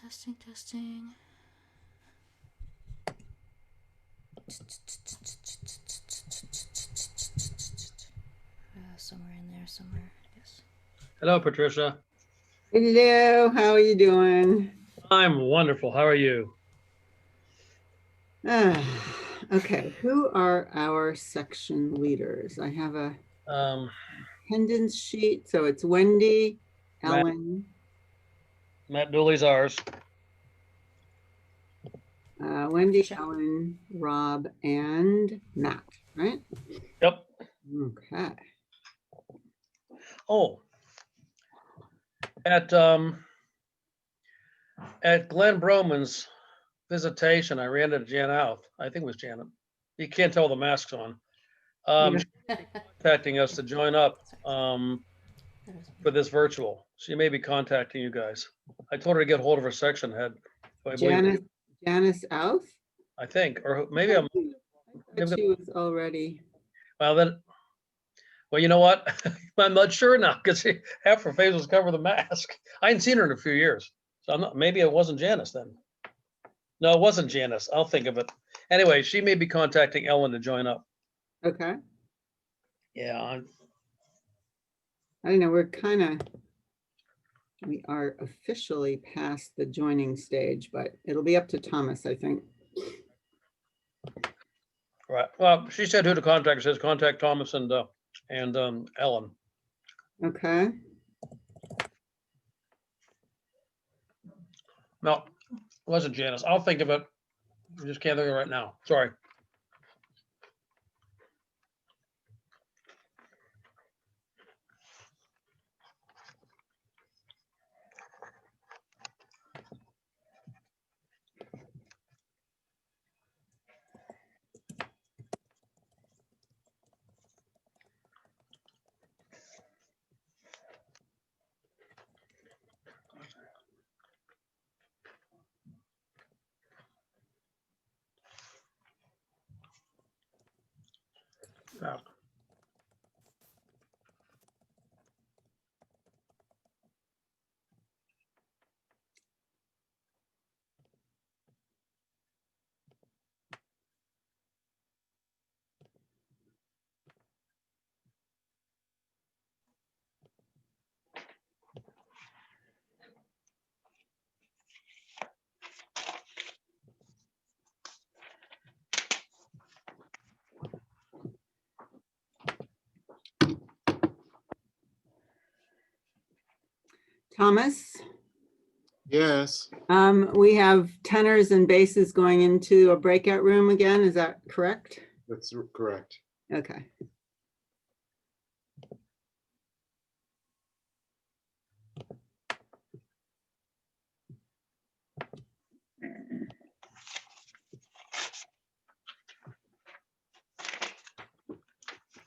Testing, testing. Somewhere in there, somewhere. Yes. Hello, Patricia. Hello, how are you doing? I'm wonderful. How are you? Okay, who are our section leaders? I have a attendance sheet, so it's Wendy, Ellen. Matt Dooley's ours. Wendy, Ellen, Rob, and Matt, right? Yep. Okay. Oh, at Glenn Broman's visitation, I ran into Jan Outh. I think it was Janet. You can't tell the mask's on. She's contacting us to join up for this virtual. She may be contacting you guys. I told her to get hold of her section head. So Janice Outh? I think, or maybe I'm. She was already. Well, then, well, you know what? I'm not sure now because half her face was covered with a mask. I hadn't seen her in a few years. So I'm not, maybe it wasn't Janice then. No, it wasn't Janice. I'll think of it. Anyway, she may be contacting Ellen to join up. Okay. Yeah. I don't know, we are officially past the joining stage, but it'll be up to Thomas, I think. Right. Well, she said who to contact. She says contact Thomas and Ellen. Okay. No, it wasn't Janice. I'll think of it. I just can't think of it right now. Sorry. Yeah. Thomas? Yes. We have tenors and basses going into a breakout room again. Is that correct? That's correct. Okay.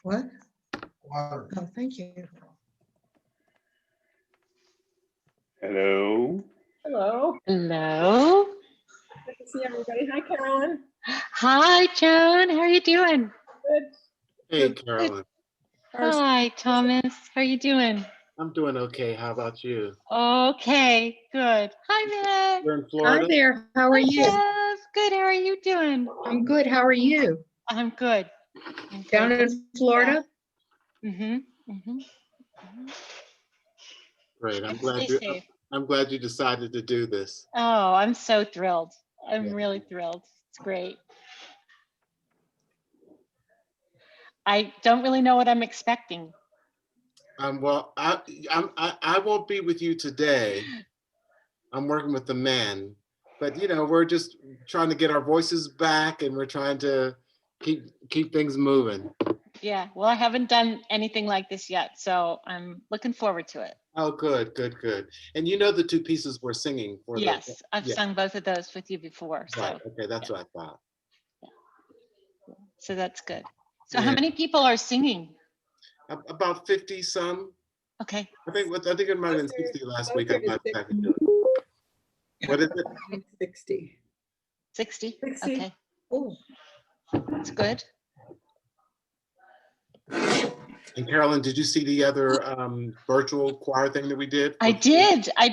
What? Water. Oh, thank you. Hello. Hello. Hello. Good to see everybody. Hi, Carolyn. Hi, Joan. How are you doing? Good. Hey, Good. Carolyn. Hi, Thomas. How are you doing? I'm doing okay. How about you? Okay, good. Hi, Matt. You're in Hi Florida? there. How are Hi, you? Jeff. Good. How are you doing? I'm good. How are you? I'm good. Down in Florida? Mm-hmm. Great. Stay safe. I'm glad you decided to do this. Oh, I'm so thrilled. I'm Yeah. really thrilled. It's great. I don't really know what I'm expecting. Well, I won't be with you today. I'm working with the men, but we're just trying to get our voices back, and we're trying to keep things moving. Yeah. Well, I haven't done anything like this yet, so I'm looking forward to it. Oh, good. And the two pieces we're singing for Yes, I've sung both of those with you before. So, right. Okay, that's what I thought. So that's good. So how many people are singing? About 50 some. Okay. I think it might have been 60 last week. I'm not exactly sure. What is it? 60. 60? 60. Okay. Oh, That's good. And Carolyn, did you see the other virtual choir thing that we did? I did. I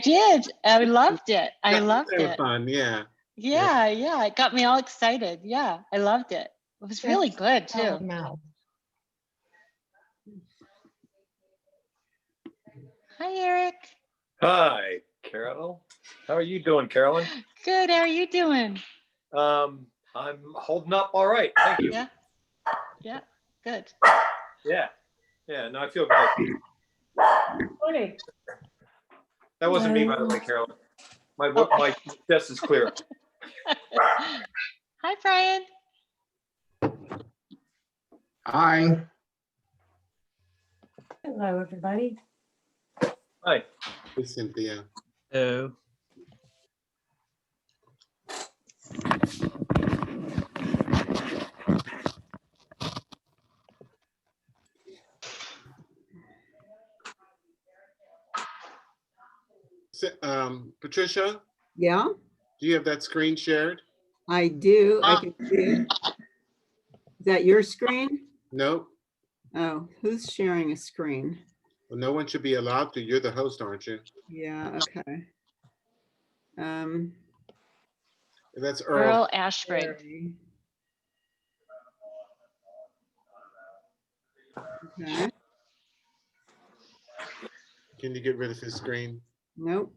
loved it. I loved That was it. fun, yeah. Yeah. It got me all excited. Yeah, I loved it. It was really good too. Hi, Eric. Hi, Carol. How are you doing, Carolyn? Good. How are you doing? I'm holding up all right. Thank you. Yeah. Good. Yeah. No, I feel great. Morning. That wasn't me, by the way, Carolyn. My chest is clear. Hi, Brian. Hi. Hello, everybody. Hi. Hey, Cynthia. Oh. Patricia, Yeah, do you have that screen shared? I do. I can see it. Is that your screen? No? Oh, who's sharing a screen? Well, no one should be allowed to. You're the host, aren't you? Yeah, okay. That's Earl Ashbrigg. Sorry. Okay, Can you get rid of his screen? nope.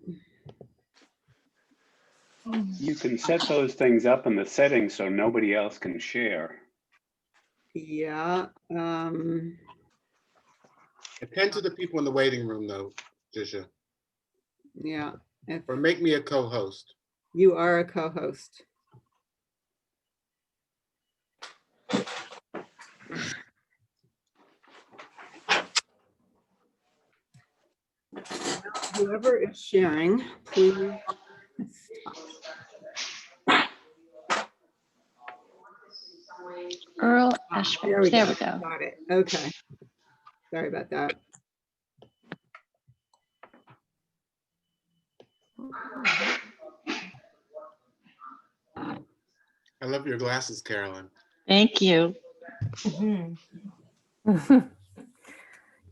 You can set those things up in the settings so nobody else can share. Yeah, Attend to the people in the waiting room, though, Patricia. yeah. If Or make me a co-host. you are a co-host. Whoever is sharing, please stop. Earl There Ashbrigg. we There go. we go. Got it. Okay. Sorry about that. I love your glasses, Carolyn. Thank you.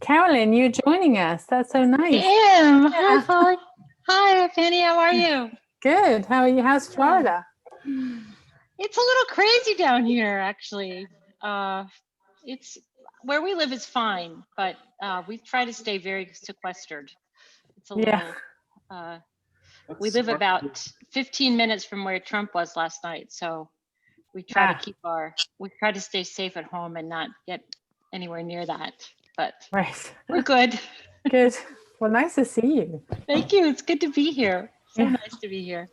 Carolyn, you're joining us. That's so I nice. am. Yeah. Hi, Polly. Hi, Penny. How are you? Good. How are you? How's Florida? It's a little crazy down here, actually. It's where we live is fine, but we try to stay very sequestered. It's a Yeah. little. We live about 15 minutes from where Trump was last night, so we try to we try to stay safe at home and not get anywhere near that. But Right. we're good. Good. Well, nice to see you. Thank you. It's good to be here. So Yeah. nice to be here.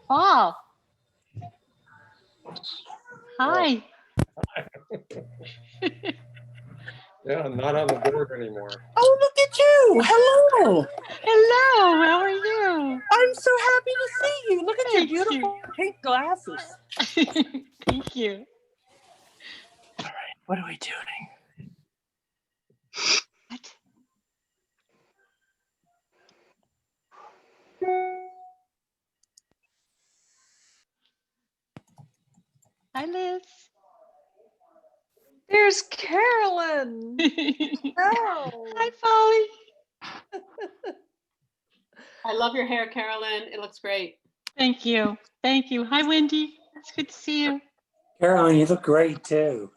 Paul. Hi. Yeah, I'm not on the board anymore. Oh, look at you. Hello. Hello. How are you? I'm so happy to see you. Look at your Thank beautiful pink glasses. Thank you. All right, what are we doing? What? Hi, Liz. There's Carolyn. Oh. Hi, Polly. I love your hair, Carolyn. It looks great. Thank you. Thank you. Hi, Wendy. It's good to see you. Carolyn, you look great too.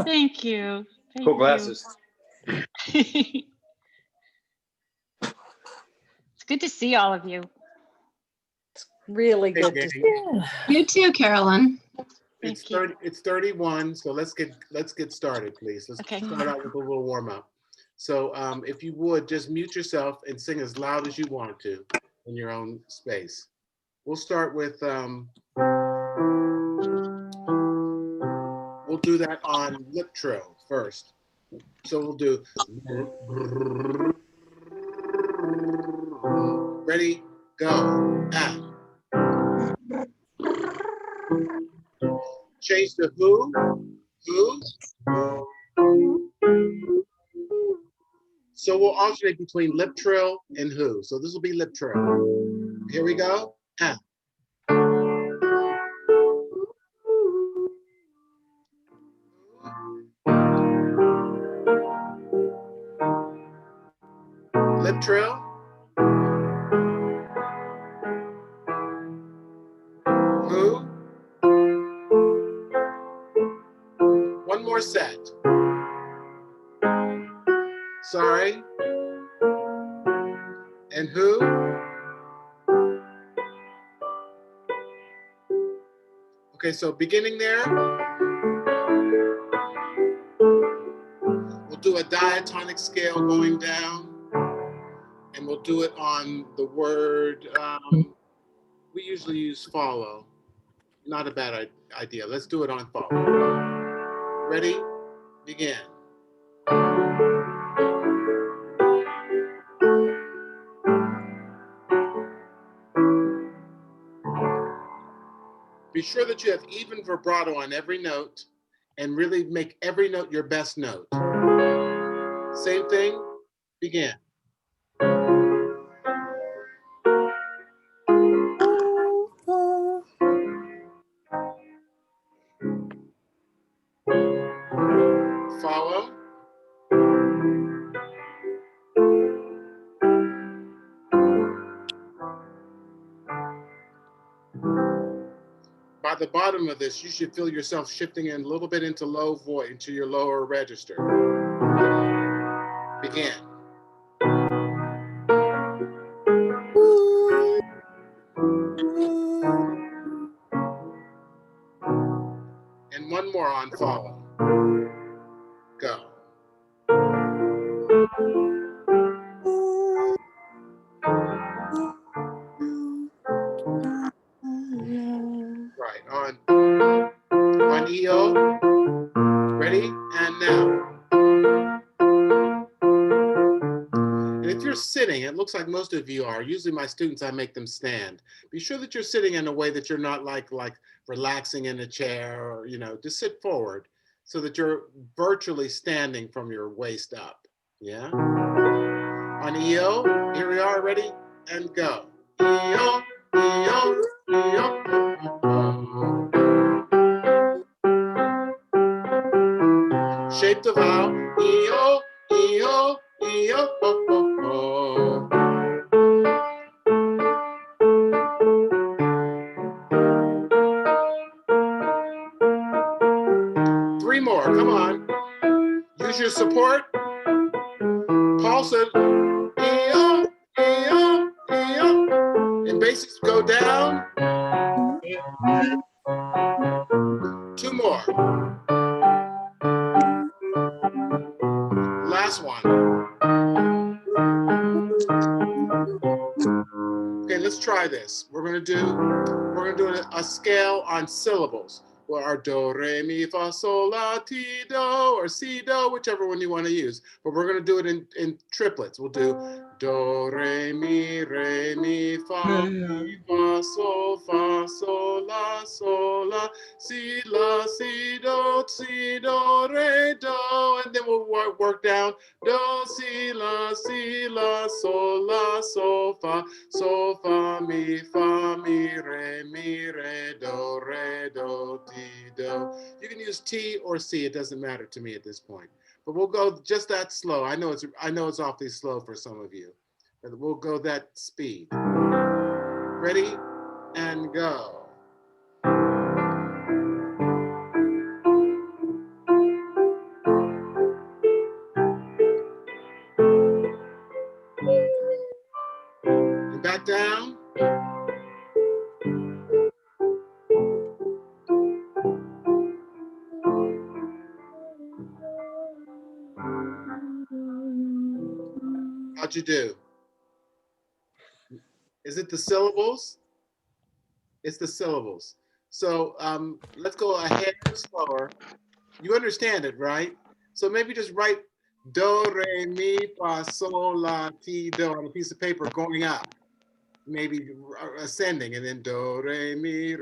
Thank you. Thank Cool glasses. you. It's good to see all of you. Really good to see you. You too, Carolyn. It's Thank you. 30. It's 31. So let's get started, please. Let's Okay. start out with a little warm up. So if you would just mute yourself and sing as loud as you want to in your own space. We'll start with we'll do that on lip trill first. So we'll do ready, go, ah. Change to who. So we'll alternate between lip trill and who. So this will be lip trill. Here we go. Ah. trill? Who? One more set. Sorry. And who? Okay, so beginning there. We'll do a diatonic scale going down. And we'll do it on the word, we usually use follow. Not a bad idea. Let's do it on follow. Ready? Begin. Be sure that you have even vibrato on every note and really make every note your best note. Same thing, begin. Follow. By the bottom of this, you should feel yourself shifting in a little bit into low voice, into your lower register. Begin. And one more on follow. Go. Right, on EO. Ready? And now. And if you're sitting, it looks like most of you are. Usually my students, I make them stand. Be sure that you're sitting in a way that you're not like relaxing in a chair or, just sit forward so that you're virtually standing from your waist up. Yeah? On EO, here we are, ready? And go. EO, EO, EO. Shape the vowel. EO, EO, EO, oh, oh, oh. Three more, come on. Use your support. Pulse it. E-O, E-O, E-O. And basses go down. Two more. Last one. Okay, let's try this. We're gonna do a scale on syllables. Or our do, re, mi, fa, sol, la, ti, do, or si, do, whichever one you want to use. But we're going to do it in triplets. We'll do do, re, mi, fa, mi, fa, sol, la, si, do, re, do. And then we'll work down do, si, la, sol, fa, mi, re, do, ti, do. You can use T or C, it doesn't matter to me at this point. But we'll go just that slow. I know it's awfully slow for some of you, but we'll go that speed. Ready and go. And back down. How'd you do? Is it the syllables? It's the syllables. So let's go a hair slower. You understand it, right? So maybe just write do, re, mi, fa, sol, la, ti, do on a piece of paper going up. Maybe ascending, and then do, re, mi,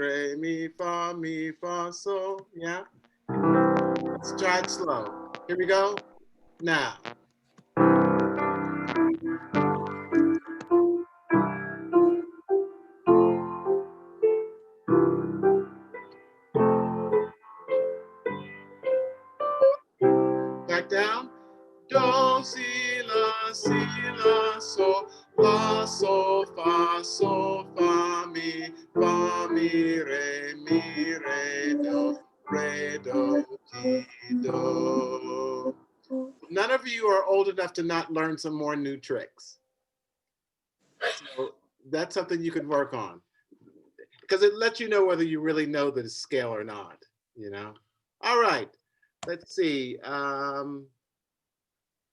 fa, sol, yeah? Let's try it slow. Here we go. Now. Back down. Do, si, la, sol, sol, fa, mi, re, do, ti, do. None of you are old enough to not learn some more new tricks. So that's something you could work on, because it lets you know whether you really know the scale or not, you know? All right, let's see.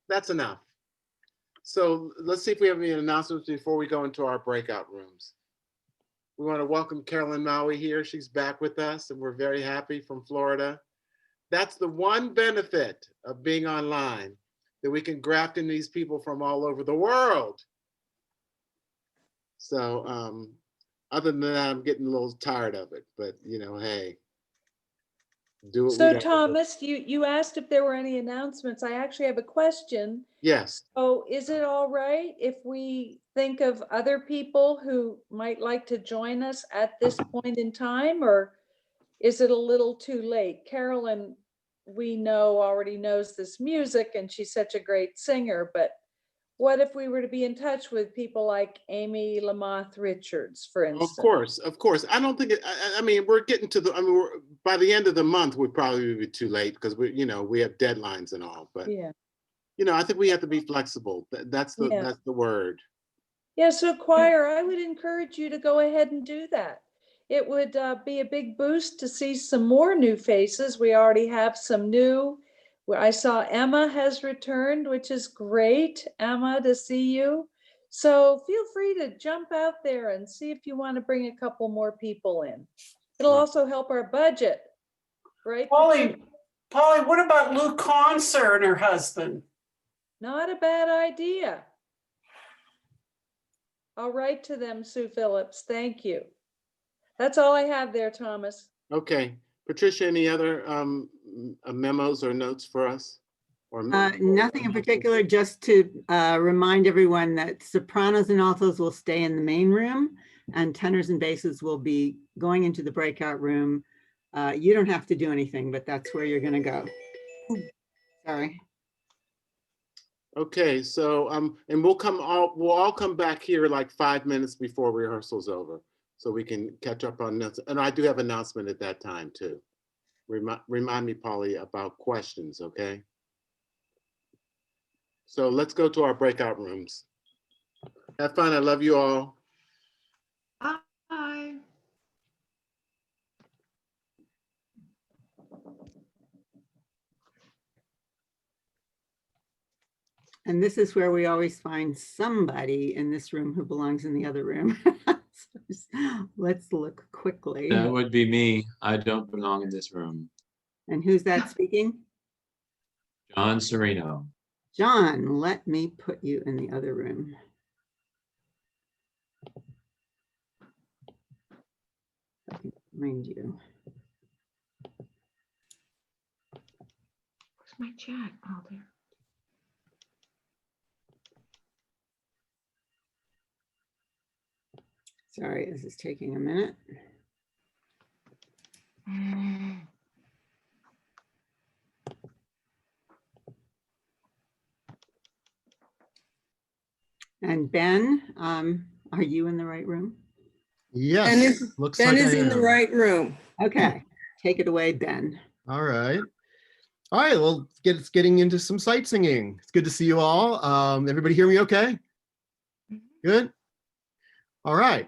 That's enough. So let's see if we have any announcements before we go into our breakout rooms. We want to welcome Carolyn Maui here. She's back with us and we're very happy, from Florida. That's the one benefit of being online, that we can graft in these people from all over the world. So other than that, I'm getting a little tired of it, but you know, hey. Do what we So got to do. Thomas, you asked if there were any announcements. I actually have a question. Yes. Oh, is it all right if we think of other people who might like to join us at this point in time, or is it a little too late? Carolyn, we know, already knows this music and she's such a great singer, but what if we were to be in touch with people like Amy Lamoth Richards, for instance? Of course. I don't think I mean, we're getting to the, I mean, by the end of the month, we'd probably be too late because we have deadlines and all, but yeah, I think we have to be flexible. That's the word. Yeah, so choir, I would encourage you to go ahead and do that. It would be a big boost to see some more new faces. We already have some new. I saw Emma has returned, which is great, Emma, to see you. So feel free to jump out there and see if you want to bring a couple more people in. It'll also help our budget, right? Polly, what about Lou Conser and her husband? Not a bad idea. I'll write to them, Sue Phillips. Thank you. That's all I have there, Thomas. Okay. Patricia, any other memos or notes for us? Or nothing in particular, just to remind everyone that sopranos and altos will stay in the main room and tenors and basses will be going into the breakout room. You don't have to do anything, but that's where you're going to go. Sorry. Okay, so and we'll all come back here like 5 minutes before rehearsal's over, so we can catch up on notes. And I do have an announcement at that time too. Remind me, Polly, about questions, okay? So let's go to our breakout rooms. Have fun. I love you all. Bye. And this is where we always find somebody in this room who belongs in the other room. So let's look quickly. That would be me. I don't belong in this room. And who's that speaking? John Sereno. John, let me put you in the other room. I can find you. Where's my chat? Oh, there. Sorry, this is taking a minute. And Ben, are you in the right room? Yes, Ben is in the right room. Okay, take it away, Ben. All right. All right, well, it's getting into some sight singing. It's good to see you all. Everybody hear me okay? Good? All right.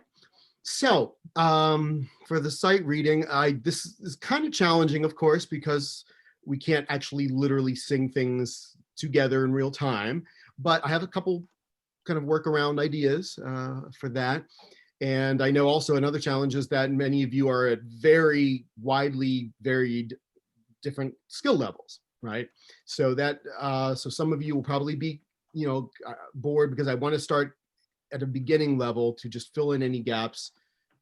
So for the sight reading, this is kind of challenging, of course, because we can't actually literally sing things together in real time, but I have a couple kind of workaround ideas for that. And I know also another challenge is that many of you are at very widely varied different skill levels, right? So that so some of you will probably be bored because I want to start at a beginning level to just fill in any gaps,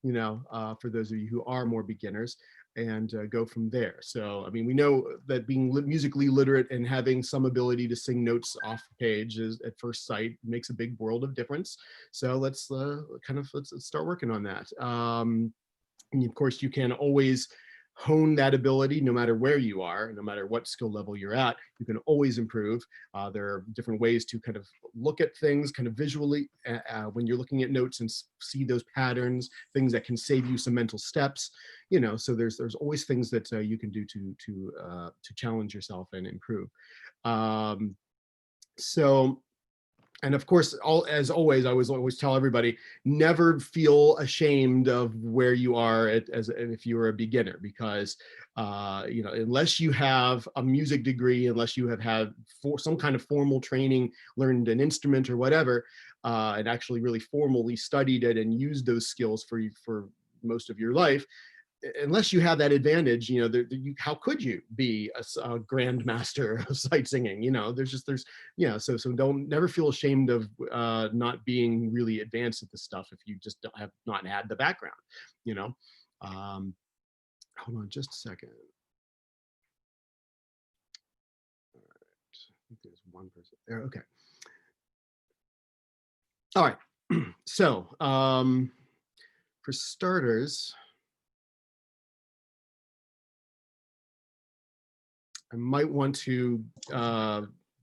for those of you who are more beginners, and go from there. So, I mean, we know that being musically literate and having some ability to sing notes off page is, at first sight, makes a big world of difference. So let's let's start working on that. And of course, you can always hone that ability no matter where you are, no matter what skill level you're at. You can always improve. There are different ways to kind of look at things kind of visually when you're looking at notes and see those patterns, things that can save you some mental steps. You know, so there's always things that you can do to challenge yourself and improve. So, and of course, as always, I always tell everybody, never feel ashamed of where you are as if you were a beginner, because you know, unless you have a music degree, unless you have had some kind of formal training, learned an instrument or whatever, and actually really formally studied it and used those skills for most of your life, unless you have that advantage, you know, how could you be a grandmaster of sight singing? You know, there's you know, so never feel ashamed of not being really advanced at this stuff if you just have not had the background, you know. Hold on just a second. All right, I think there's one person there. Okay. All right. So for starters, I might want to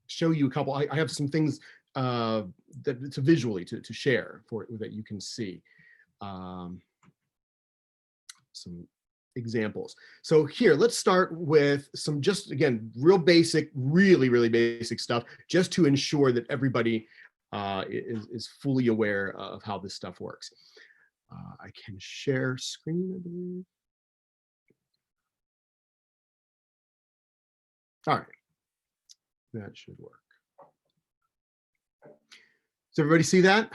show you a couple. I have some things to visually to share that you can see. Some examples. So here, let's start with some just, again, real basic, really basic stuff, just to ensure that everybody is fully aware of how this stuff works. I can share screen, I believe. All right, that should work. Does everybody see that?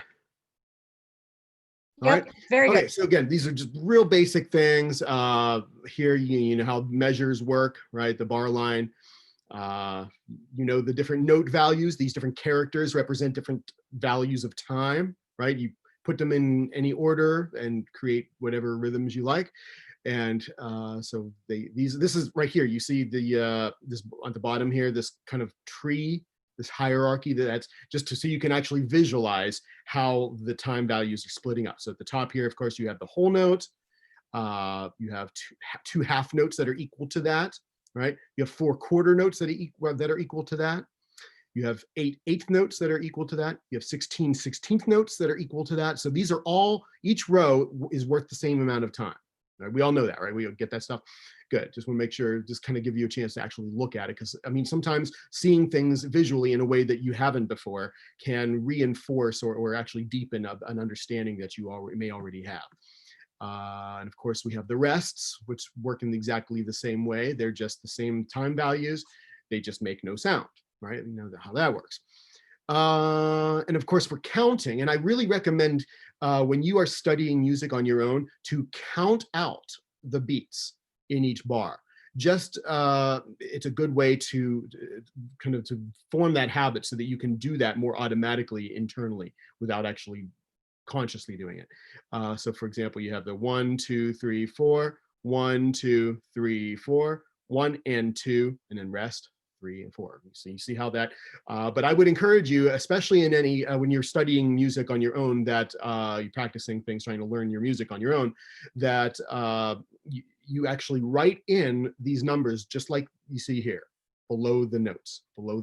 All Yep, right. very Okay, good. so again, these are just real basic things. Here, you know how measures work, right? The bar line. You know the different note values. These different characters represent different values of time, right? You put them in any order and create whatever rhythms you like. And so this is right here. You see the this on the bottom here, this kind of tree, this hierarchy. That's just so you can actually visualize how the time values are splitting up. So at the top here, of course, you have the whole note. You have two half notes that are equal to that, right? You have 4 quarter notes that are equal to that. You have 8 eighth notes that are equal to that. You have 16 16th notes that are equal to that. So these are all, each row is worth the same amount of time. Right? We all know that, right? We get that stuff. Good. Just want to make sure, just kind of give you a chance to actually look at it. Because I mean, sometimes seeing things visually in a way that you haven't before can reinforce or actually deepen an understanding that you may already have. And of course, we have the rests, which work in exactly the same way. They're just the same time values. They just make no sound, right? You know how that works. And of course, for counting, and I really recommend when you are studying music on your own to count out the beats in each bar. Just it's a good way to kind of to form that habit so that you can do that more automatically internally without actually consciously doing it. So for example, you have the 1 2 3 4, 1 2 3 4, 1 and 2, and then rest 3 and 4. So you see how that, but I would encourage you, especially in any, when you're studying music on your own, that you're practicing things, trying to learn your music on your own, that you actually write in these numbers, just like you see here, below the notes, below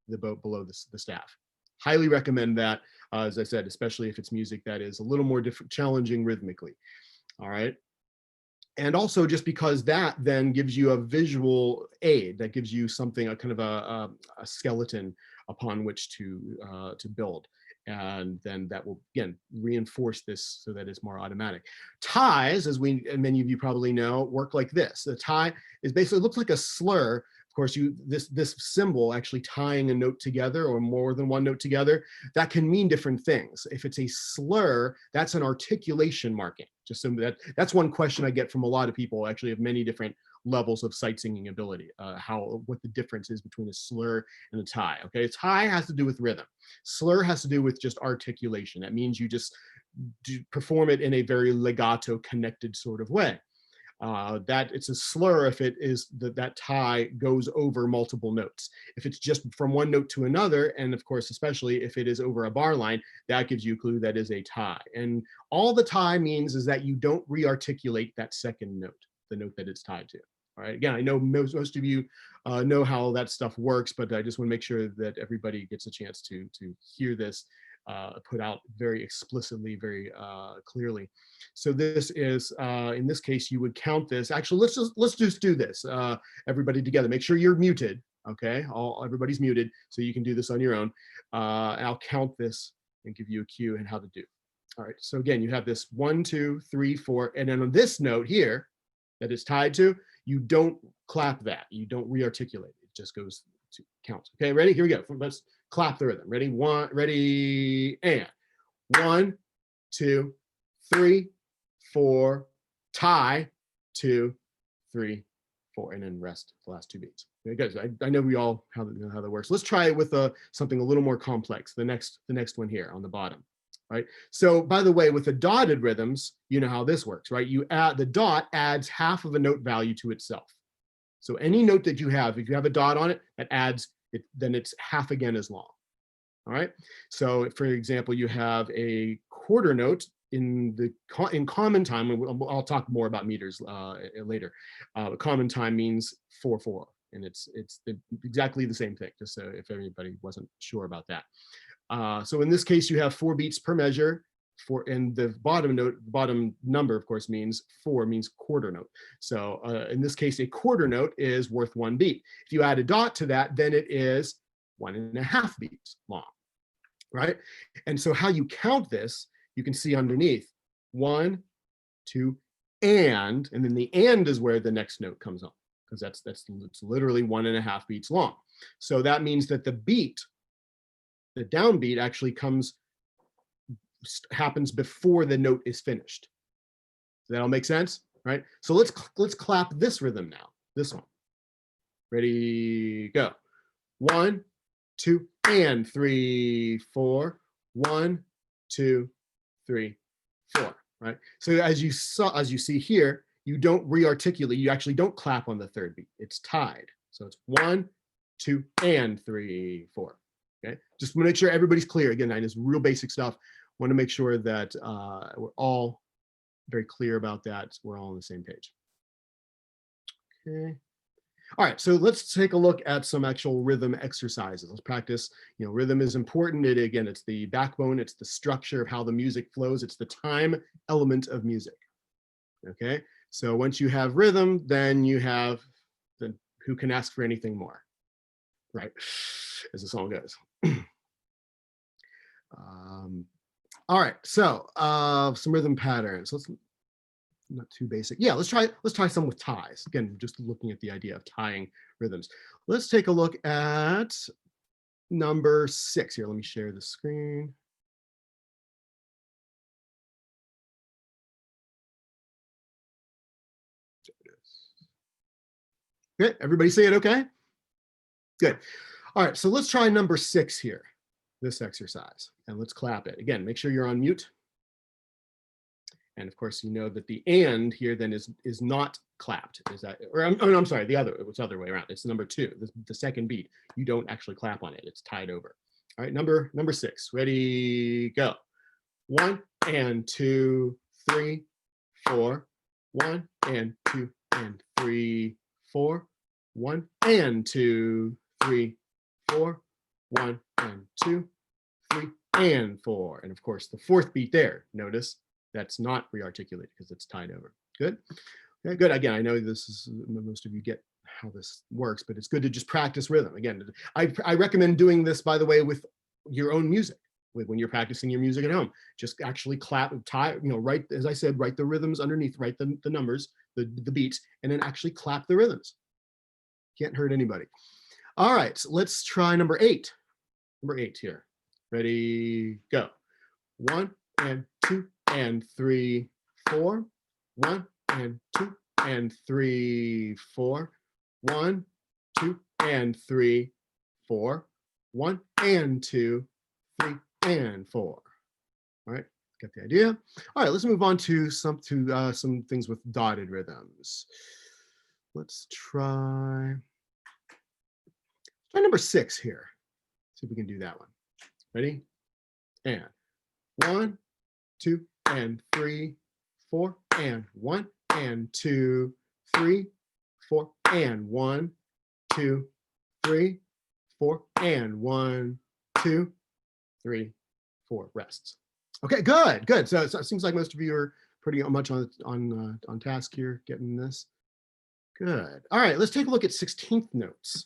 below the staff. Highly recommend that, as I said, especially if it's music that is a little more challenging rhythmically. All right. And also just because that then gives you a visual aid, that gives you something, a kind of a skeleton upon which to build. And then that will, again, reinforce this so that it's more automatic. Ties, as many of you probably know, work like this. The tie is basically, looks like a slur. Of course, this symbol actually tying a note together or more than one note together, that can mean different things. If it's a slur, that's an articulation marking. Just so that's one question I get from a lot of people, actually, of many different levels of sight singing ability, what the difference is between a slur and a tie. Okay, a tie has to do with rhythm. Slur has to do with just articulation. That means you just perform it in a very legato connected sort of way. That it's a slur if it is that tie goes over multiple notes. If it's just from one note to another, and of course, especially if it is over a bar line, that gives you a clue that is a tie. And all the tie means is that you don't re-articulate that second note. the note that it's tied to. All right, again, I know most of you know how that stuff works, but I just want to make sure that everybody gets a chance to hear this put out very explicitly, very clearly. So this is, in this case, you would count this. Actually, let's just do this, everybody together. Make sure you're muted, okay? Everybody's muted, so you can do this on your own. And I'll count this and give you a cue and how to do. All right, so again, you have this 1, 2, 3, 4, and then on this note here that it's tied to, you don't clap that. You don't re-articulate. It just goes to count. Okay, ready? Here we go. Let's clap the rhythm. Ready? Ready, and 1, 2, 3, 4, tie, 2, 3, 4, and then rest the last 2 beats. Okay, good. I know we all know how that works. Let's try it with something a little more complex. The next one here on the bottom. Right. So by the way, with the dotted rhythms, you know how this works, right? You add the dot adds half of a note value to itself. So any note that you have, if you have a dot on it, that adds it, then it's half again as long. All right. So for example, you have a quarter note in common time. I'll talk more about meters later. Common time means 4/4, and it's exactly the same thing. Just so if anybody wasn't sure about that. So in this case, you have 4 beats per measure. And the bottom number, of course, means 4, means quarter note. So in this case, a quarter note is worth 1 beat. If you add a dot to that, then it is 1.5 beats long, right? And so how you count this, you can see underneath 1, 2, and then the and is where the next note comes on, because it's literally 1.5 beats long. So that means that the downbeat actually happens before the note is finished. Does that all make sense? Right? So let's clap this rhythm now. This one. Ready, go. 1, 2, and 3, 4. 1, 2, 3, 4. Right? So as you see here, you don't re-articulate. You actually don't clap on the third beat. It's tied. So it's 1, 2, and 3, 4. Okay, just want to make sure everybody's clear. Again, this real basic stuff. Want to make sure that we're all very clear about that. We're all on the same page. Okay. All right, so let's take a look at some actual rhythm exercises. Let's practice. Rhythm is important. Again, it's the backbone. It's the structure of how the music flows. It's the time element of music. Okay, so once you have rhythm, then you have who can ask for anything more, right? As the song goes. All right, so some rhythm patterns. Let's not too basic. Yeah, let's try some with ties. Again, just looking at the idea of tying rhythms. Let's take a look at number 6 here. Let me share the screen. Okay, everybody see it okay? Good. All right, so let's try number 6 here, this exercise, and let's clap it. Again, make sure you're on mute. And of course, you know that the and here then is not clapped. Is that, or I'm sorry, it's the other way around. It's number 2, the second beat. You don't actually clap on it. It's tied over. All right, number 6. Ready, go. 1 and 2, 3, 4. 1 and 2 and 3, 4. 1 and 2, 3, 4. 1 and 2, 3, and 4. And of course, the 4th beat there, notice that's not re-articulated because it's tied over. Good. Okay, good. Again, I know this is, most of you get how this works, but it's good to just practice rhythm. Again, I recommend doing this, by the way, with your own music. When you're practicing your music at home, just actually clap, write, as I said, write the rhythms underneath, write the numbers, the beats, and then actually clap the rhythms. Can't hurt anybody. All right, so let's try number 8. Number 8 here. Ready, go. 1 and 2 and 3, 4. 1 and 2 and 3, 4. 1, 2 and 3, 4. 1 and 2, 3, and 4. All right, get the idea. All right, let's move on to some things with dotted rhythms. Let's try number 6 here. See if we can do that one. Ready? And 1, 2 and 3, 4, and 1 and 2, 3, 4, and 1, 2, 3, 4, and 1, 2, 3, 4. Rests. Okay, good, good. So it seems like most of you are pretty much on task here, getting this. Good. All right, let's take a look at 16th notes.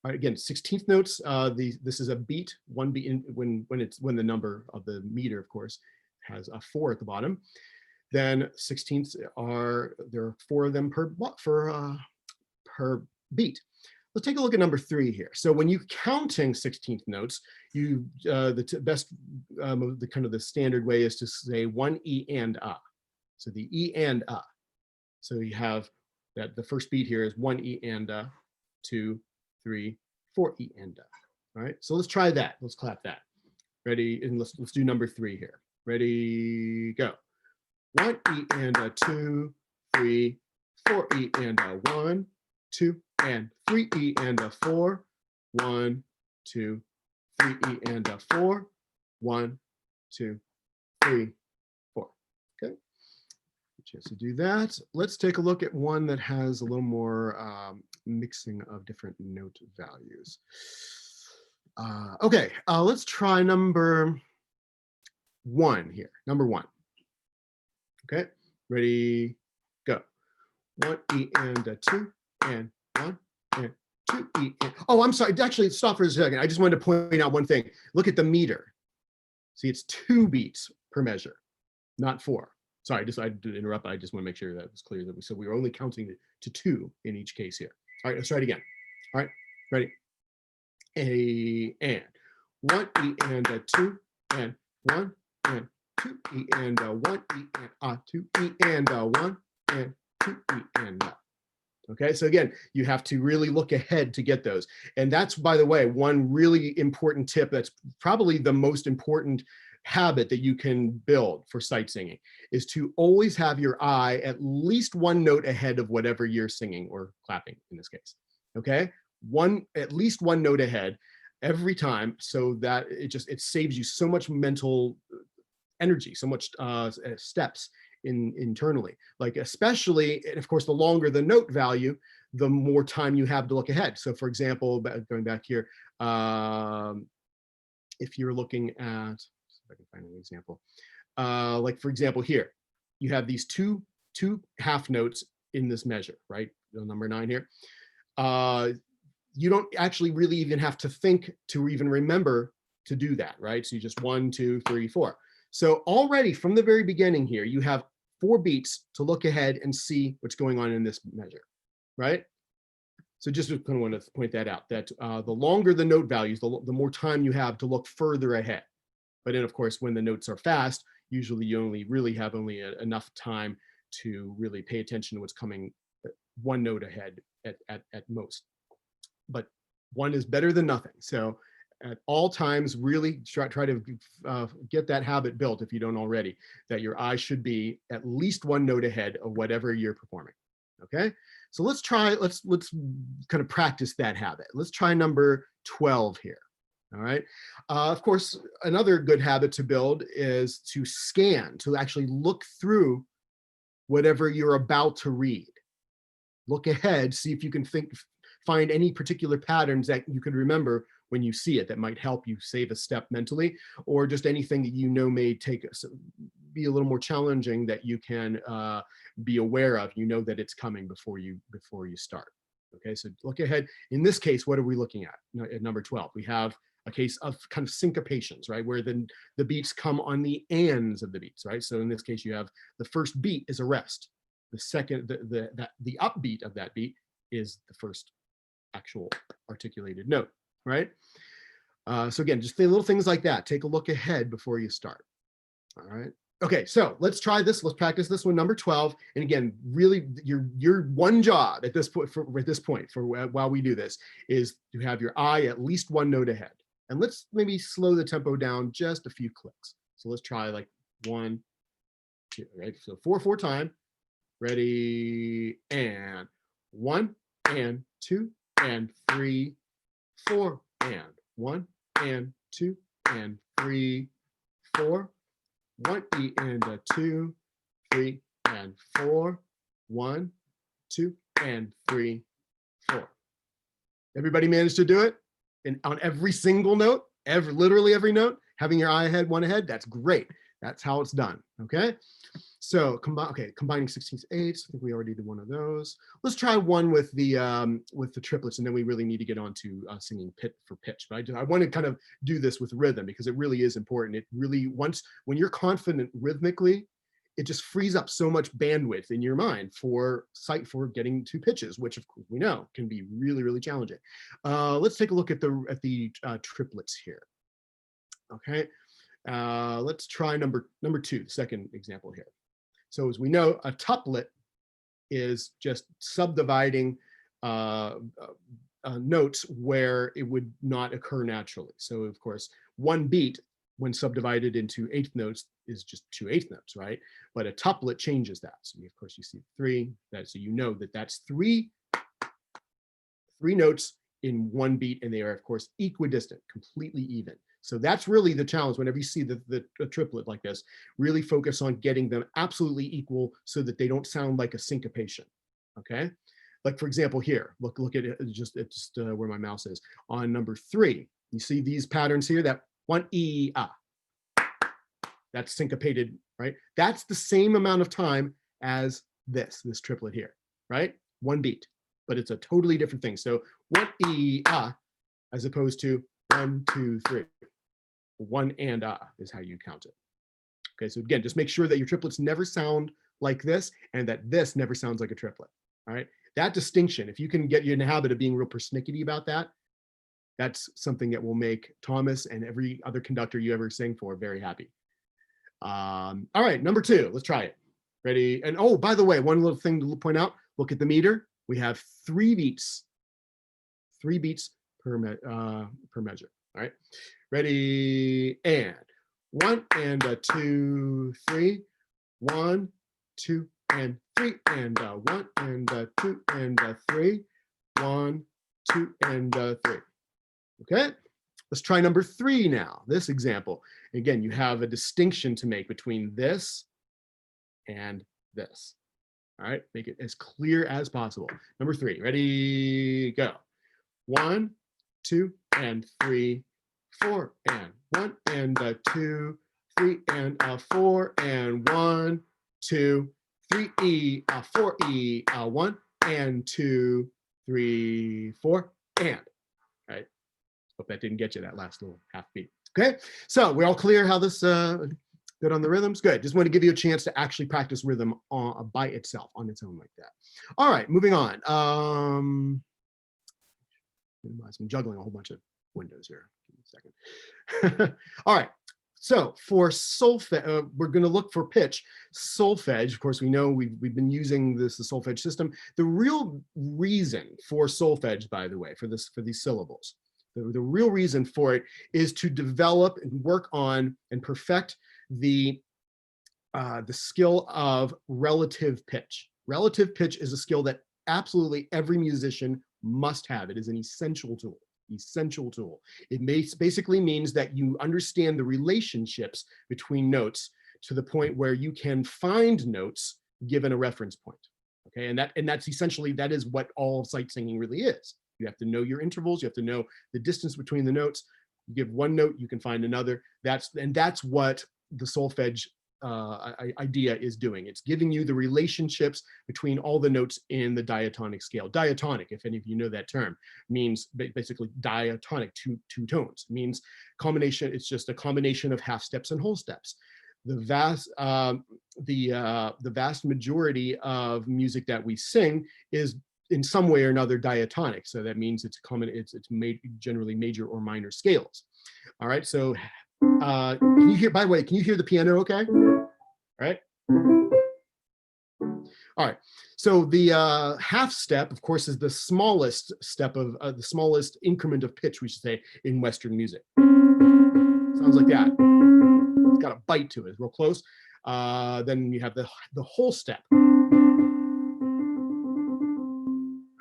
All right, again, 16th notes. This is a beat, one beat in, when the number of the meter, of course, has a 4 at the bottom. Then 16ths there are 4 of them per beat. Let's take a look at number 3 here. So when you're counting 16th notes, the best, the kind of the standard way is to say 1 E and A. So the E and A. So you have that the first beat here is 1 E and A, 2, 3, 4 E and A. All right, so let's try that. Let's clap that. Ready? And let's do number 3 here. Ready, go. 1 E and A, 2, 3, 4 E and A, 1, 2, and 3 E and A, 4, 1, 2, 3 E and A, 4, 1, 2, 3, 4. Okay, chance to do that. Let's take a look at one that has a little more mixing of different note values. Okay, let's try number 1 here. Number 1. Okay, ready, go. 1 E and a 2 and 1 and 2 E and, oh, I'm sorry, actually stop for a second. I just wanted to point out one thing. Look at the meter. See, it's 2 beats per measure, not 4. Sorry, I did interrupt. I just want to make sure that was clear that we were only counting to 2 in each case here. All right, let's try it again. All right, ready? A and 1 E and a 2 and 1 and 2 E and a 1 E and a 2 E and a 1 and 2 E and a. Okay, so again, you have to really look ahead to get those. And that's, by the way, one really important tip that's probably the most important habit that you can build for sight singing is to always have your eye at least 1 note ahead of whatever you're singing or clapping in this case. Okay, at least 1 note ahead every time, so that it saves you so much mental energy, so much steps internally, like especially, and of course, the longer the note value, the more time you have to look ahead. So for example, going back here, if you're looking at, if I can find an example, like for example here, you have these two half notes in this measure, right? The number 9 here. You don't actually really even have to think to even remember to do that, right? So you just 1, 2, 3, 4. So already from the very beginning here, you have 4 beats to look ahead and see what's going on in this measure, right? So just kind of want to point that out, that the longer the note values, the more time you have to look further ahead. But then of course, when the notes are fast, usually you only really have enough time to really pay attention to what's coming 1 note ahead at most. But 1 is better than nothing. So at all times, really try to get that habit built, if you don't already, that your eye should be at least 1 note ahead of whatever you're performing. Okay, so let's kind of practice that habit. Let's try number 12 here. All right, of course, another good habit to build is to scan, to actually look through whatever you're about to read. Look ahead, see if you can find any particular patterns that you could remember when you see it that might help you save a step mentally, or just anything that you know may be a little more challenging that you can be aware of. You know that it's coming before you start. Okay, so look ahead. In this case, what are we looking at? At number 12, we have a case of kind of syncopations, right, where the beats come on the ends of the beats, right? So in this case, you have the first beat is a rest. The second, the upbeat of that beat is the first actual articulated note, right? So again, just little things like that. Take a look ahead before you start. All right. Okay, so let's try this. Let's practice this one, number 12. And again, really, your one job at this point, while we do this, is to have your eye at least 1 note ahead. And let's maybe slow the tempo down just a few clicks. So let's try like 1, 2, right? So 4 time. Ready, and 1 and 2 and 3, 4 and 1 and 2 and 3, 4, 1 E and a 2, 3 and 4, 1, 2, and 3, 4. Everybody managed to do it? And on every single note, literally every note, having your eye ahead, one ahead, that's great. That's how it's done, okay? So combining 16ths, 8ths. I think we already did one of those. Let's try one with the triplets, and then we really need to get on to singing for pitch. But I want to kind of do this with rhythm because it really is important. It really, when you're confident rhythmically, it just frees up so much bandwidth in your mind for getting to pitches, which of course we know can be really, really challenging. Let's take a look at the triplets here. Okay, let's try number 2, the second example here. So as we know, a tuplet is just subdividing notes where it would not occur naturally. So of course, one beat when subdivided into 8th notes is just 2 8th notes, right? But a tuplet changes that. So of course you see 3, so you know that that's three notes in one beat, and they are of course equidistant, completely even. So that's really the challenge whenever you see the triplet like this. Really focus on getting them absolutely equal so that they don't sound like a syncopation, okay? Like for example here, look at it, just where my mouse is. On number 3, you see these patterns here, that 1 E, ah. That's syncopated, right? That's the same amount of time as this triplet here, right? One beat, but it's a totally different thing. So 1 E, ah, as opposed to 1, 2, 3. 1 and ah is how you count it. Okay, so again, just make sure that your triplets never sound like this and that this never sounds like a triplet. All right, that distinction, if you can get you in the habit of being real persnickety about that, that's something that will make Thomas and every other conductor you ever sing for very happy. All right, number 2, let's try it. Ready? And oh, by the way, one little thing to point out, look at the meter. We have 3 beats per measure. All right, ready, and 1 and a 2, 3, 1, 2, and 3, and 1 and a 2 and a 3, 1, 2, and 3. Okay, let's try number 3 now. This example, again, you have a distinction to make between this and this. All right, make it as clear as possible. Number 3, ready, go. 1, 2, and 3, 4, and 1, and a 2, 3, and a 4, and 1, 2, 3 E, 4 E, 1, and 2, 3, 4, and. All right. Hope that didn't get you that last little half beat. Okay, so we're all clear how this good on the rhythms? Good. Just want to give you a chance to actually practice rhythm by itself, on its own like that. All right, moving on. I'm juggling a whole bunch of windows here. Give me a second. All right. So for solfege, we're going to look for pitch. Solfege, of course, we know we've been using the solfege system. The real reason for solfege, by the way, for these syllables, the real reason for it is to develop and work on and perfect the skill of relative pitch. Relative pitch is a skill that absolutely every musician must have. It is an essential tool. Essential tool. It basically means that you understand the relationships between notes to the point where you can find notes given a reference point. Okay, and that's essentially, that is what all sight singing really is. You have to know your intervals. You have to know the distance between the notes. You give one note, you can find another. That's what the solfege idea is doing. It's giving you the relationships between all the notes in the diatonic scale. Diatonic, if any of you know that term, means basically diatonic, two tones. It means combination. It's just a combination of half steps and whole steps. The vast majority of music that we sing is in some way or another diatonic. So that means it's generally major or minor scales. All right. So can you hear, by the way, can you hear the piano okay? All right. All right. So the half step, of course, is the smallest step of the smallest increment of pitch, we should say, in Western music. Sounds like that. It's got a bite to it. It's real close. Then you have the whole step.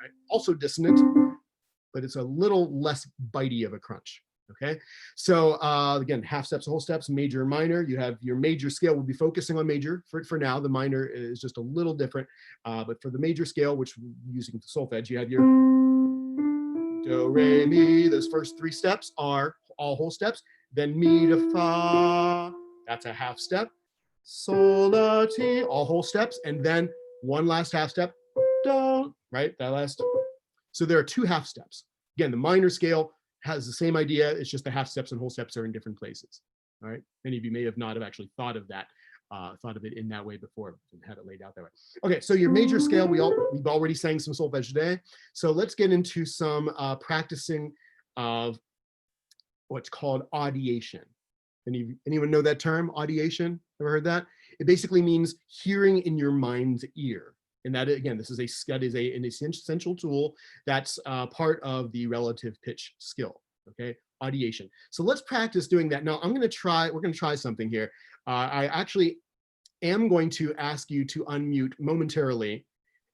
Right? Also dissonant, but it's a little less bitey of a crunch. Okay, so again, half steps, whole steps, major and minor. You have your major scale. We'll be focusing on major for now. The minor is just a little different, but for the major scale, which we're using the solfege, you have your do, re, mi. Those first 3 steps are all whole steps. Then mi to fa, that's a half step. Sol, la, ti, all whole steps, and then one last half step, do, right? That last. So there are 2 half steps. Again, the minor scale has the same idea. It's just the half steps and whole steps are in different places. All right. Many of you may have not have actually thought of that, thought of it in that way before and had it laid out that way. Okay. So your major scale, we've already sang some solfege today. So let's get into some practicing of what's called audiation. Anyone know that term, audiation? Ever heard that? It basically means hearing in your mind's ear. And that, again, that is an essential tool that's part of the relative pitch skill, okay? Audiation. So let's practice doing that. Now we're gonna try something here. I actually am going to ask you to unmute momentarily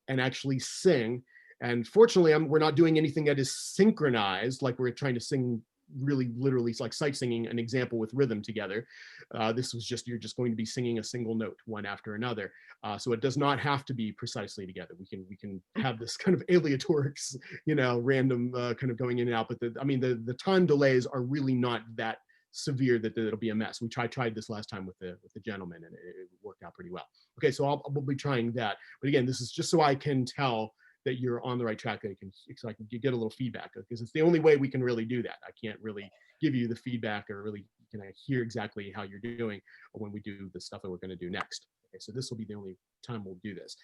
and actually sing. And fortunately, we're not doing anything that is synchronized, like we're trying to sing really literally. It's like sight singing, an example with rhythm together. This was just, you're just going to be singing a single note one after another. So it does not have to be precisely together. We can have this kind of aleatoric, random kind of going in and out. But the time delays are really not that severe that it'll be a mess. We tried this last time with the gentleman, and it worked out pretty well. Okay, so we'll be trying that. But again, this is just so I can tell that you're on the right track, that so I can get a little feedback, because it's the only way we can really do that. I can't really give you the feedback or really can I hear exactly how you're doing when we do the stuff that we're going to do next. Okay, so this will be the only time we'll do this.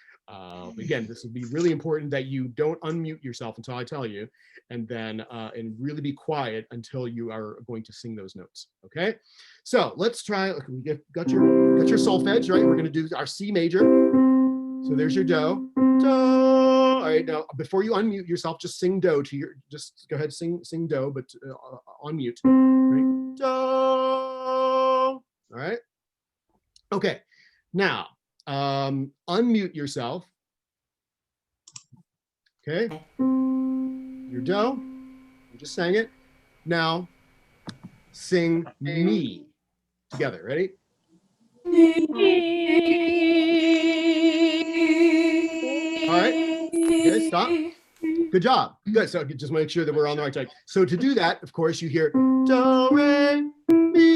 Again, this will be really important that you don't unmute yourself until I tell you, and then and really be quiet until you are going to sing those notes. Okay, so let's try. We got your solfege, right? We're going to do our C major. So there's your do. All right, now before you unmute yourself, just sing do just go ahead, sing do, but on mute. Right? Do. All right. Okay. Now, unmute yourself. Okay. Your do. You just sang it. Now, sing me together. Ready? All right. Okay, stop. Good job. Good. So just make sure that we're on the right track. So to do that, of course, you hear do, re, mi.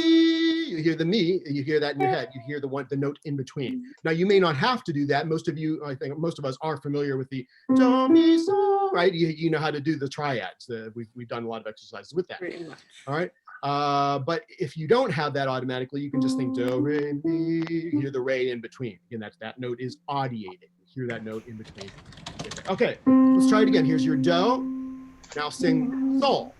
You hear the mi. You hear that in your head. You hear the note in between. Now you may not have to do that. Most of you, I think, most of us are familiar with the do, mi, so. Right? You know how to do the triads. We've done a lot of exercises with that. All right. But if you don't have that automatically, you can just think do, re, mi. You hear the re in between. Again, that note is audiated. You hear that note in between. Okay, let's try it again. Here's your do. Now sing sol.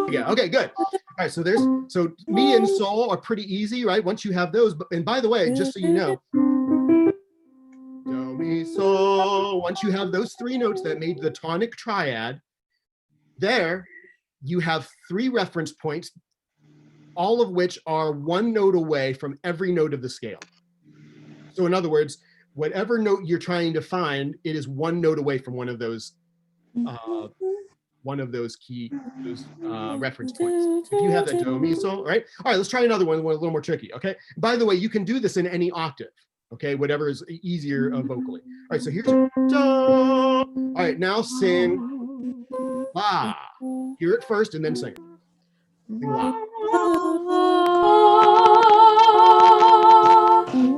Yeah, okay, good. All right, so mi and sol are pretty easy, right? Once you have those, and by the way, just so you know, do, mi, sol, once you have those 3 notes that made the tonic triad, there you have 3 reference points, all of which are 1 note away from every note of the scale. So in other words, whatever note you're trying to find, it is 1 note away from one of those key reference points. If you have that do, mi, sol, right? All right, let's try another one a little more tricky, okay? By the way, you can do this in any octave, okay? Whatever is easier vocally. All right, so here's your do. All right, now sing la. Hear it first and then sing it. Sing la.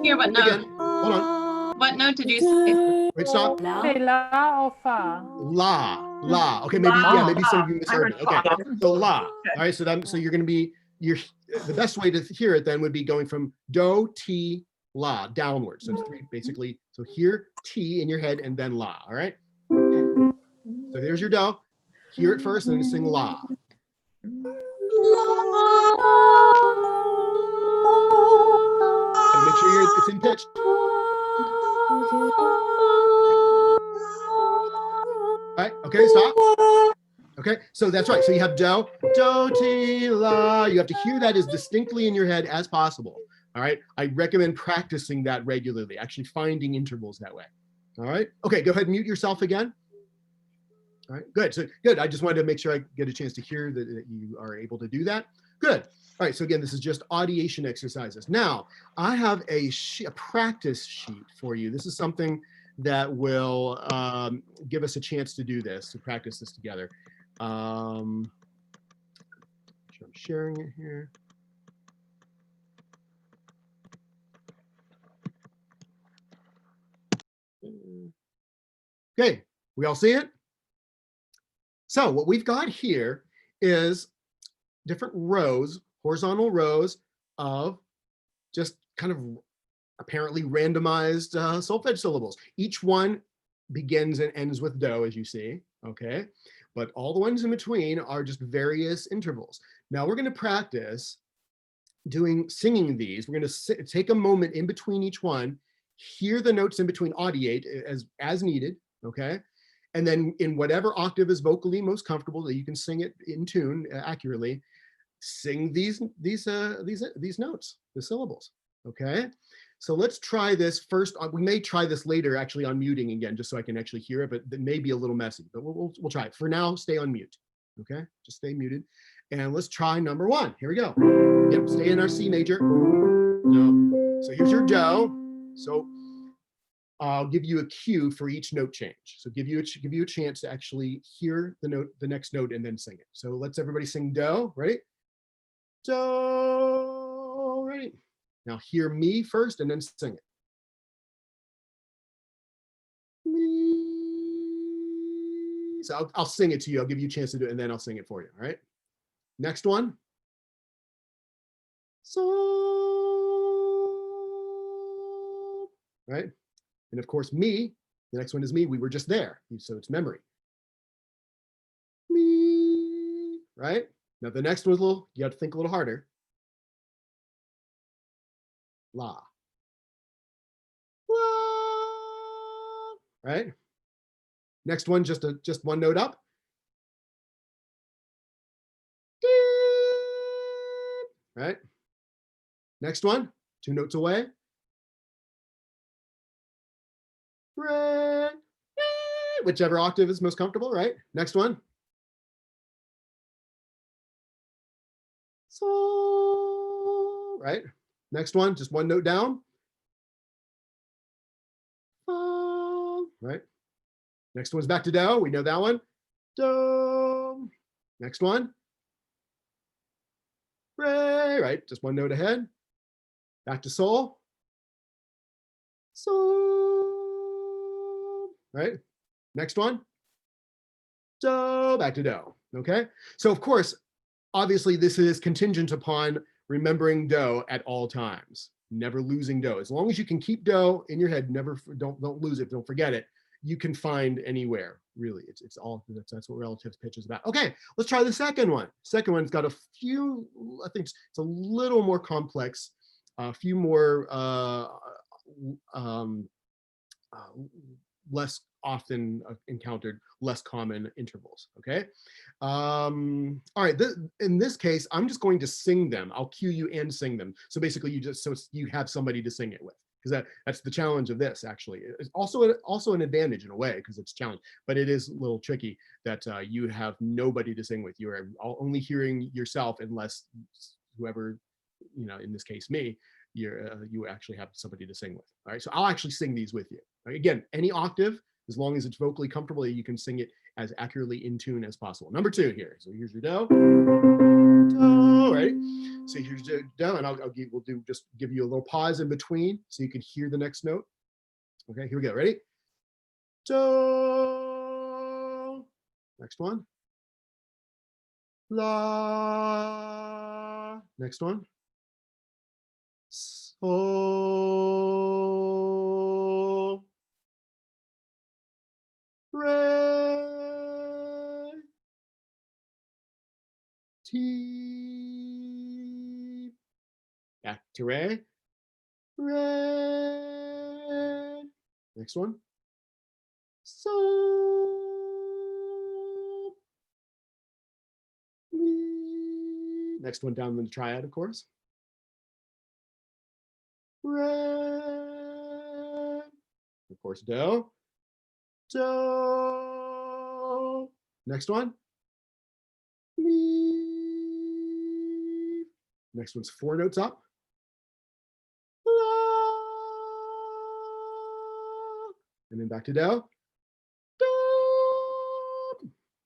Here, what note? Again, hold on. What note did you say? Wait, stop. Say la or fa? La. Okay, maybe maybe some of you misheard me. Okay, so la. All right, so you're going to be the best way to hear it then would be going from do, ti, la downwards. So it's 3 basically. So hear ti in your head and then la. All right. So there's your do. Hear it first and then sing la. And make sure it's in pitch. All right, okay, stop. Okay, so that's right. So you have do, do, ti, la. You have to hear that as distinctly in your head as possible. All right. I recommend practicing that regularly, actually finding intervals that way. All right. Okay, go ahead and mute yourself again. All right, good. So good. I just wanted to make sure I get a chance to hear that you are able to do that. Good. All right. So again, this is just audiation exercises. Now, I have a practice sheet for you. This is something that will give us a chance to do this, to practice this together. I'm sharing it here. Okay, we all see it? So what we've got here is different rows, horizontal rows of just kind of apparently randomized solfege syllables. Each one begins and ends with do, as you see, okay? But all the ones in between are just various intervals. Now we're gonna practice singing these. We're gonna take a moment in between each one, hear the notes in between, audiate as needed, okay? And then in whatever octave is vocally most comfortable that you can sing it in tune accurately, sing these notes, the syllables, okay? So let's try this first. We may try this later actually on muting again, just so I can actually hear it, but it may be a little messy, but we'll try it. For now, stay on mute, okay? Just stay muted. And let's try number one. Here we go. Yep, stay in our C major. No. So here's your do. So I'll give you a cue for each note change. So give you a chance to actually hear the next note, and then sing it. So let's everybody sing do. Ready? Do. Ready? Now hear me first, and then sing it. Me. So I'll sing it to you. I'll give you a chance to do it, and then I'll sing it for you. All right. Next one. So. Right. And of course, me, the next one is me. We were just there, so it's memory. Me, right? Now the next one's you have to think a little harder. La. La. Right? Next one, just one note up. Right? Next one, 2 notes away. Re, whichever octave is most comfortable, right? Next one. So, right? Next one, just one note down. Right? Next one's back to do. We know that one. Do. Next one. Re, right? Just one note ahead. Back to sol. So, right? Next one. Do, back to do. Okay? So of course, obviously this is contingent upon remembering do at all times, never losing do. As long as you can keep do in your head, don't lose it, don't forget it. You can find anywhere, really. It's all, that's what relative pitch is about. Okay, let's try the second one. Second one's got a few, I think it's a little more complex, a few more less often encountered, less common intervals, okay? All right, in this case, I'm just going to sing them. I'll cue you and sing them. So basically you have somebody to sing it with, because that's the challenge of this, actually. It's also an advantage in a way, because it's a challenge, but it is a little tricky that you have nobody to sing with. You're only hearing yourself, unless whoever, in this case, me, you actually have somebody to sing with. All right, so I'll actually sing these with you. Right? Again, any octave, as long as it's vocally comfortable, you can sing it as accurately in tune as possible. Number 2 here. So here's your do. Do, right? So here's your do, and we'll just give you a little pause in between so you can hear the next note. Okay, here we go. Ready? Do. Next one. La. Next one. So. Re. Ti. Back to re. Re. Next one. So. Mi. Next one down in the triad, of course. Re. Of course, do. Do. Next one. Mi. Next one's 4 notes up. La. And then back to do. Do.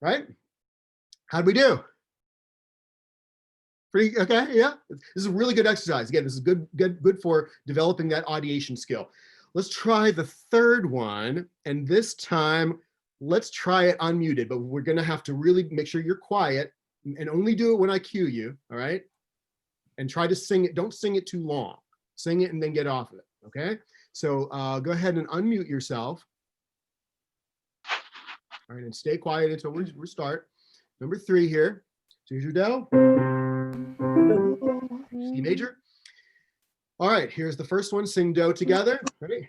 Right? How'd we do? Pretty okay, yeah. This is a really good exercise. Again, this is good for developing that audiation skill. Let's try the third one, and this time let's try it unmuted, but we're gonna have to really make sure you're quiet and only do it when I cue you, all right? And try to sing it, don't sing it too long. Sing it and then get off of it, okay? So go ahead and unmute yourself. All right, and stay quiet until we start. Number 3 here. So here's your do. C major. All right, here's the first one. Sing do together. Ready?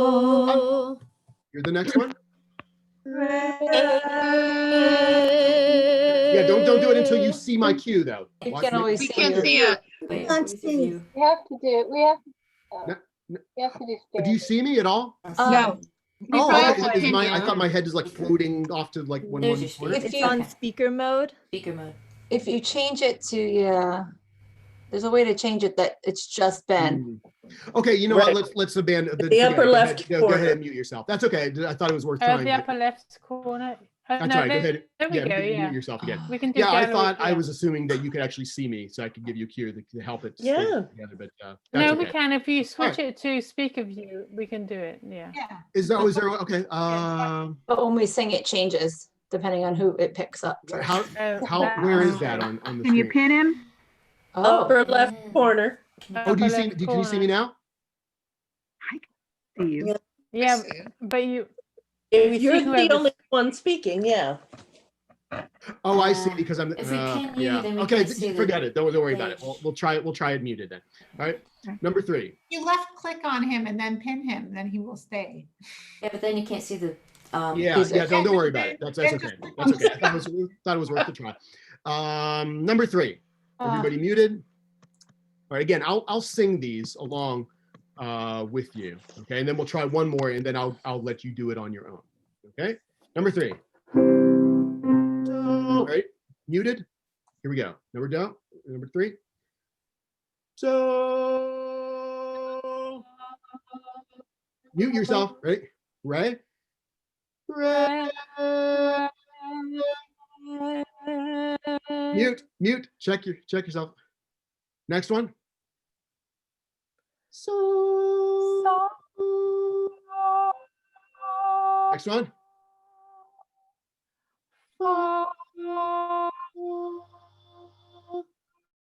Oh. Here's the next one. Yeah, don't do it until you see my cue though. You Watch can't me. always We see can't it. see it. Wait, Can't let me see. view. We have to do, we have, No, we have to do Do you see me at all? No. We Oh, probably okay. have to Is pin my, you. I thought my head is like floating off to like one There's your corner. speaker. If you- Okay. Speaker mode. Speaker mode. If you change it to, yeah, there's a way to change it that it's just Ben. Okay, you know what? Right. Let's abandon At the forget upper it. Go left ahead, go ahead corner. and mute yourself. That's okay. I thought it was worth Oh, trying. the but- upper left corner. Oh, That's no, right. Go ahead. there we Yeah, go. mute Yeah. yourself again. We can do Yeah, I gallery, thought I yeah. was assuming that you could actually see me, so I could give you a cue to help it stay Yeah. together. But that's No, okay. we can. If you switch right. it to speaker view, we can do it. Yeah. Is there okay? But when we sing, it changes depending on who it picks up first. How where is that on the Can you screen? pin him? Oh, Upper left corner. Oh, do you see? Can you see me now? See you. Yeah, but you. If we you're see the whoever's- only one speaking, yeah. Oh, I see. Because I'm. If we pin you, yeah. then we Okay, can't see the forget it. Don't worry about it. page. We'll try it. We'll try it muted then. All right. Number 3. You left click on him and then pin him, then he will stay. Yeah, but then you can't see the. Yeah. Don't worry about it. That's okay. That's okay. I thought it was worth a try. Number 3. Everybody muted. All right. Again, I'll sing these along with you. Okay, and then we'll try one more, and then I'll let you do it on your own. Okay. Number 3. All right. Muted. Here we go. Number 3. So mute yourself. Ready? Right. Mute. Check yourself. Next one. So. Next one.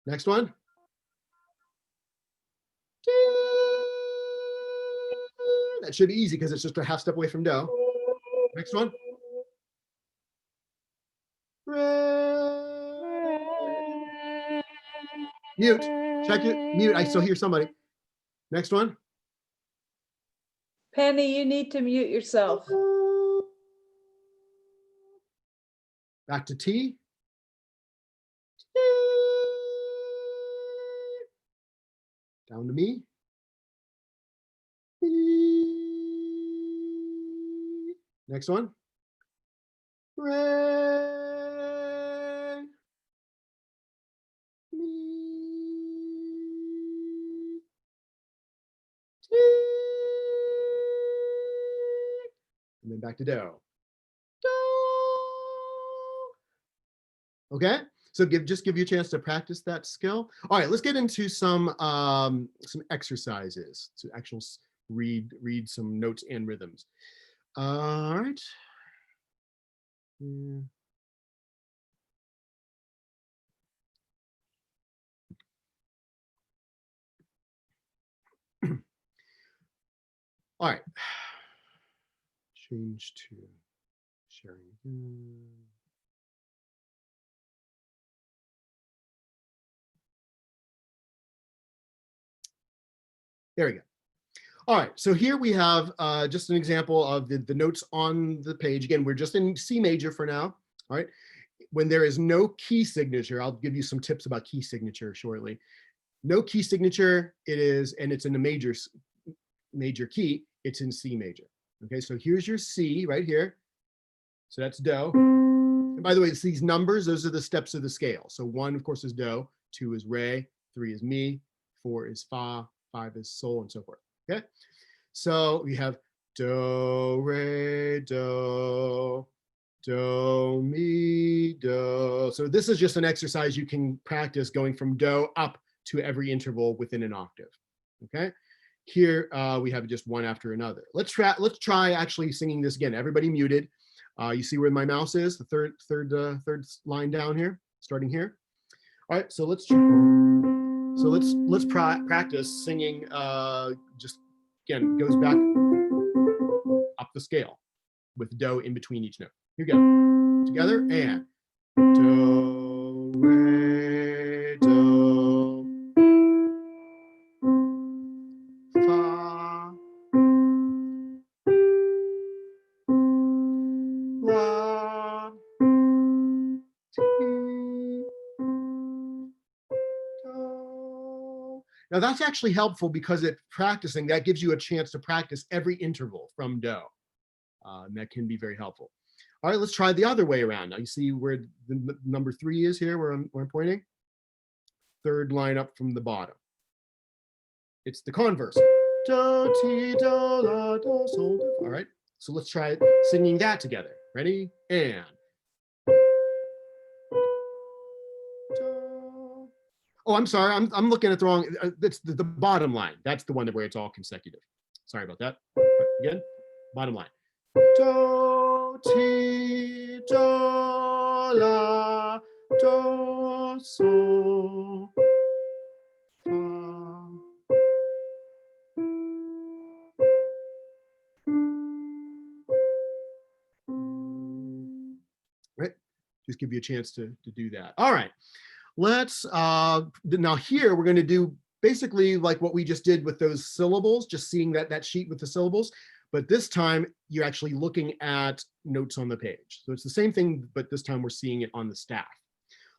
Next one. That should be easy because it's just a half step away from do. Next one. Mute. Check it. Mute. I still hear somebody. Next one. Penny, you need to mute yourself. Back to T. Down to me. Next one. And then back to do. Okay, so just give you a chance to practice that skill. All right, let's get into some exercises to actually read some notes and rhythms. All right. All right. Change to sharing. There we go. All right, so here we have just an example of the notes on the page. Again, we're just in C major for now, all right? when there is no key signature, I'll give you some tips about key signature shortly. No key signature, and it's in a major key, it's in C major. Okay, so here's your C right here. So that's do. And by the way, it's these numbers, those are the steps of the scale. So 1, of course, is do, 2 is re, 3 is mi, 4 is fa, 5 is sol, and so forth. Okay, so we have do, re, do, do, mi, do. So this is just an exercise you can practice going from do up to every interval within an octave. Okay, here we have just one after another. Let's try actually singing this again. Everybody muted. You see where my mouse is? The third line down here, starting here. All right, so let's practice singing. Just again, goes back up the scale with do in between each note. Here we go. Together and do, re, do, fa, la, ti, do. Now that's actually helpful because it's practicing, that gives you a chance to practice every interval from do. And that can be very helpful. All right, let's try the other way around. Now you see where the number 3 is here, where I'm pointing? Third line up from the bottom. It's the converse. Do, ti, do, la, do, sol, do. All right, so let's try singing that together. Ready? And. Do. Oh, I'm sorry, I'm looking at the wrong, that's the bottom line. That's the one where it's all consecutive. Sorry about that. Again, bottom line. Do, ti, do, la, do, sol, fa. Right, just give you a chance to do that. All right, let's, now here we're going to do basically like what we just did with those syllables, just seeing that sheet with the syllables. But this time you're actually looking at notes on the page. So it's the same thing, but this time we're seeing it on the staff.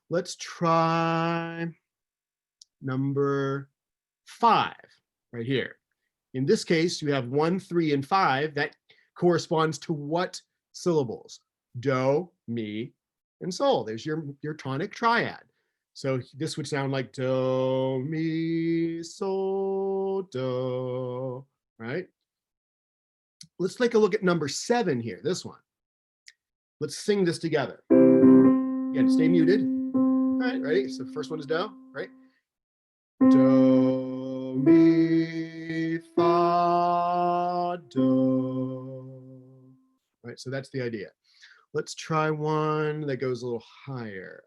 Let's try number 5 right here. In this case, you have 1, 3, and 5. That corresponds to what syllables? Do, mi, and sol. There's your tonic triad. So this would sound like do, mi, sol, do, right? Let's take a look at number 7 here, this one. Let's sing this together. Again, stay muted. All right, ready? So the first one is do, right? Do, mi, fa, do. All right, so that's the idea. Let's try one that goes a little higher.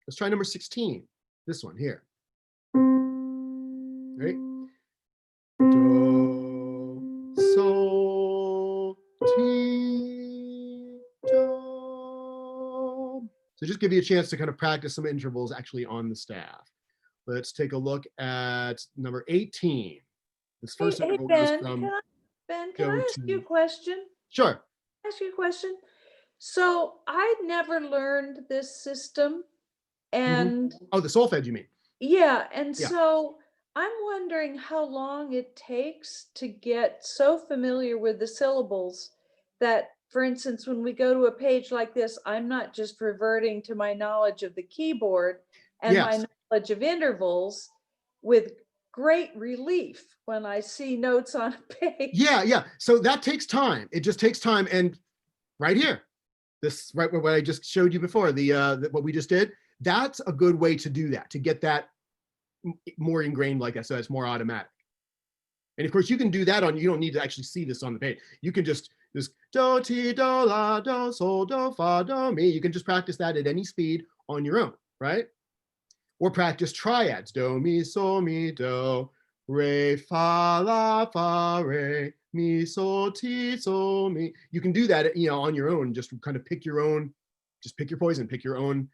Let's try number 16, this one here. Right? Do, sol, ti, do. So just give you a chance to kind of practice some intervals actually on the staff. Let's take a look at number 18. This first interval goes from Ben, can I ask you a question? Sure. Ask you a question. So I never learned this system, and oh, the solfege, you mean? Yeah, and so I'm wondering how long it takes to get so familiar with the syllables that, for instance, when we go to a page like this, I'm not just reverting to my knowledge of the keyboard and my knowledge of intervals with great relief when I see notes on a page. Yeah. So that takes time. It just takes time. And right here, this right what I just showed you before, what we just did, that's a good way to do that, to get that more ingrained like that, so it's more automatic. And of course, you can do that you don't need to actually see this on the page. You can just do, ti, do, la, do, sol, do, fa, do, mi. You can just practice that at any speed on your own, right? Or practice triads, do, mi, sol, mi, do, re, fa, la, fa, re, mi, sol, ti, sol, mi. You can do that, on your own. Just kind of pick your own, just pick your poison, pick your own,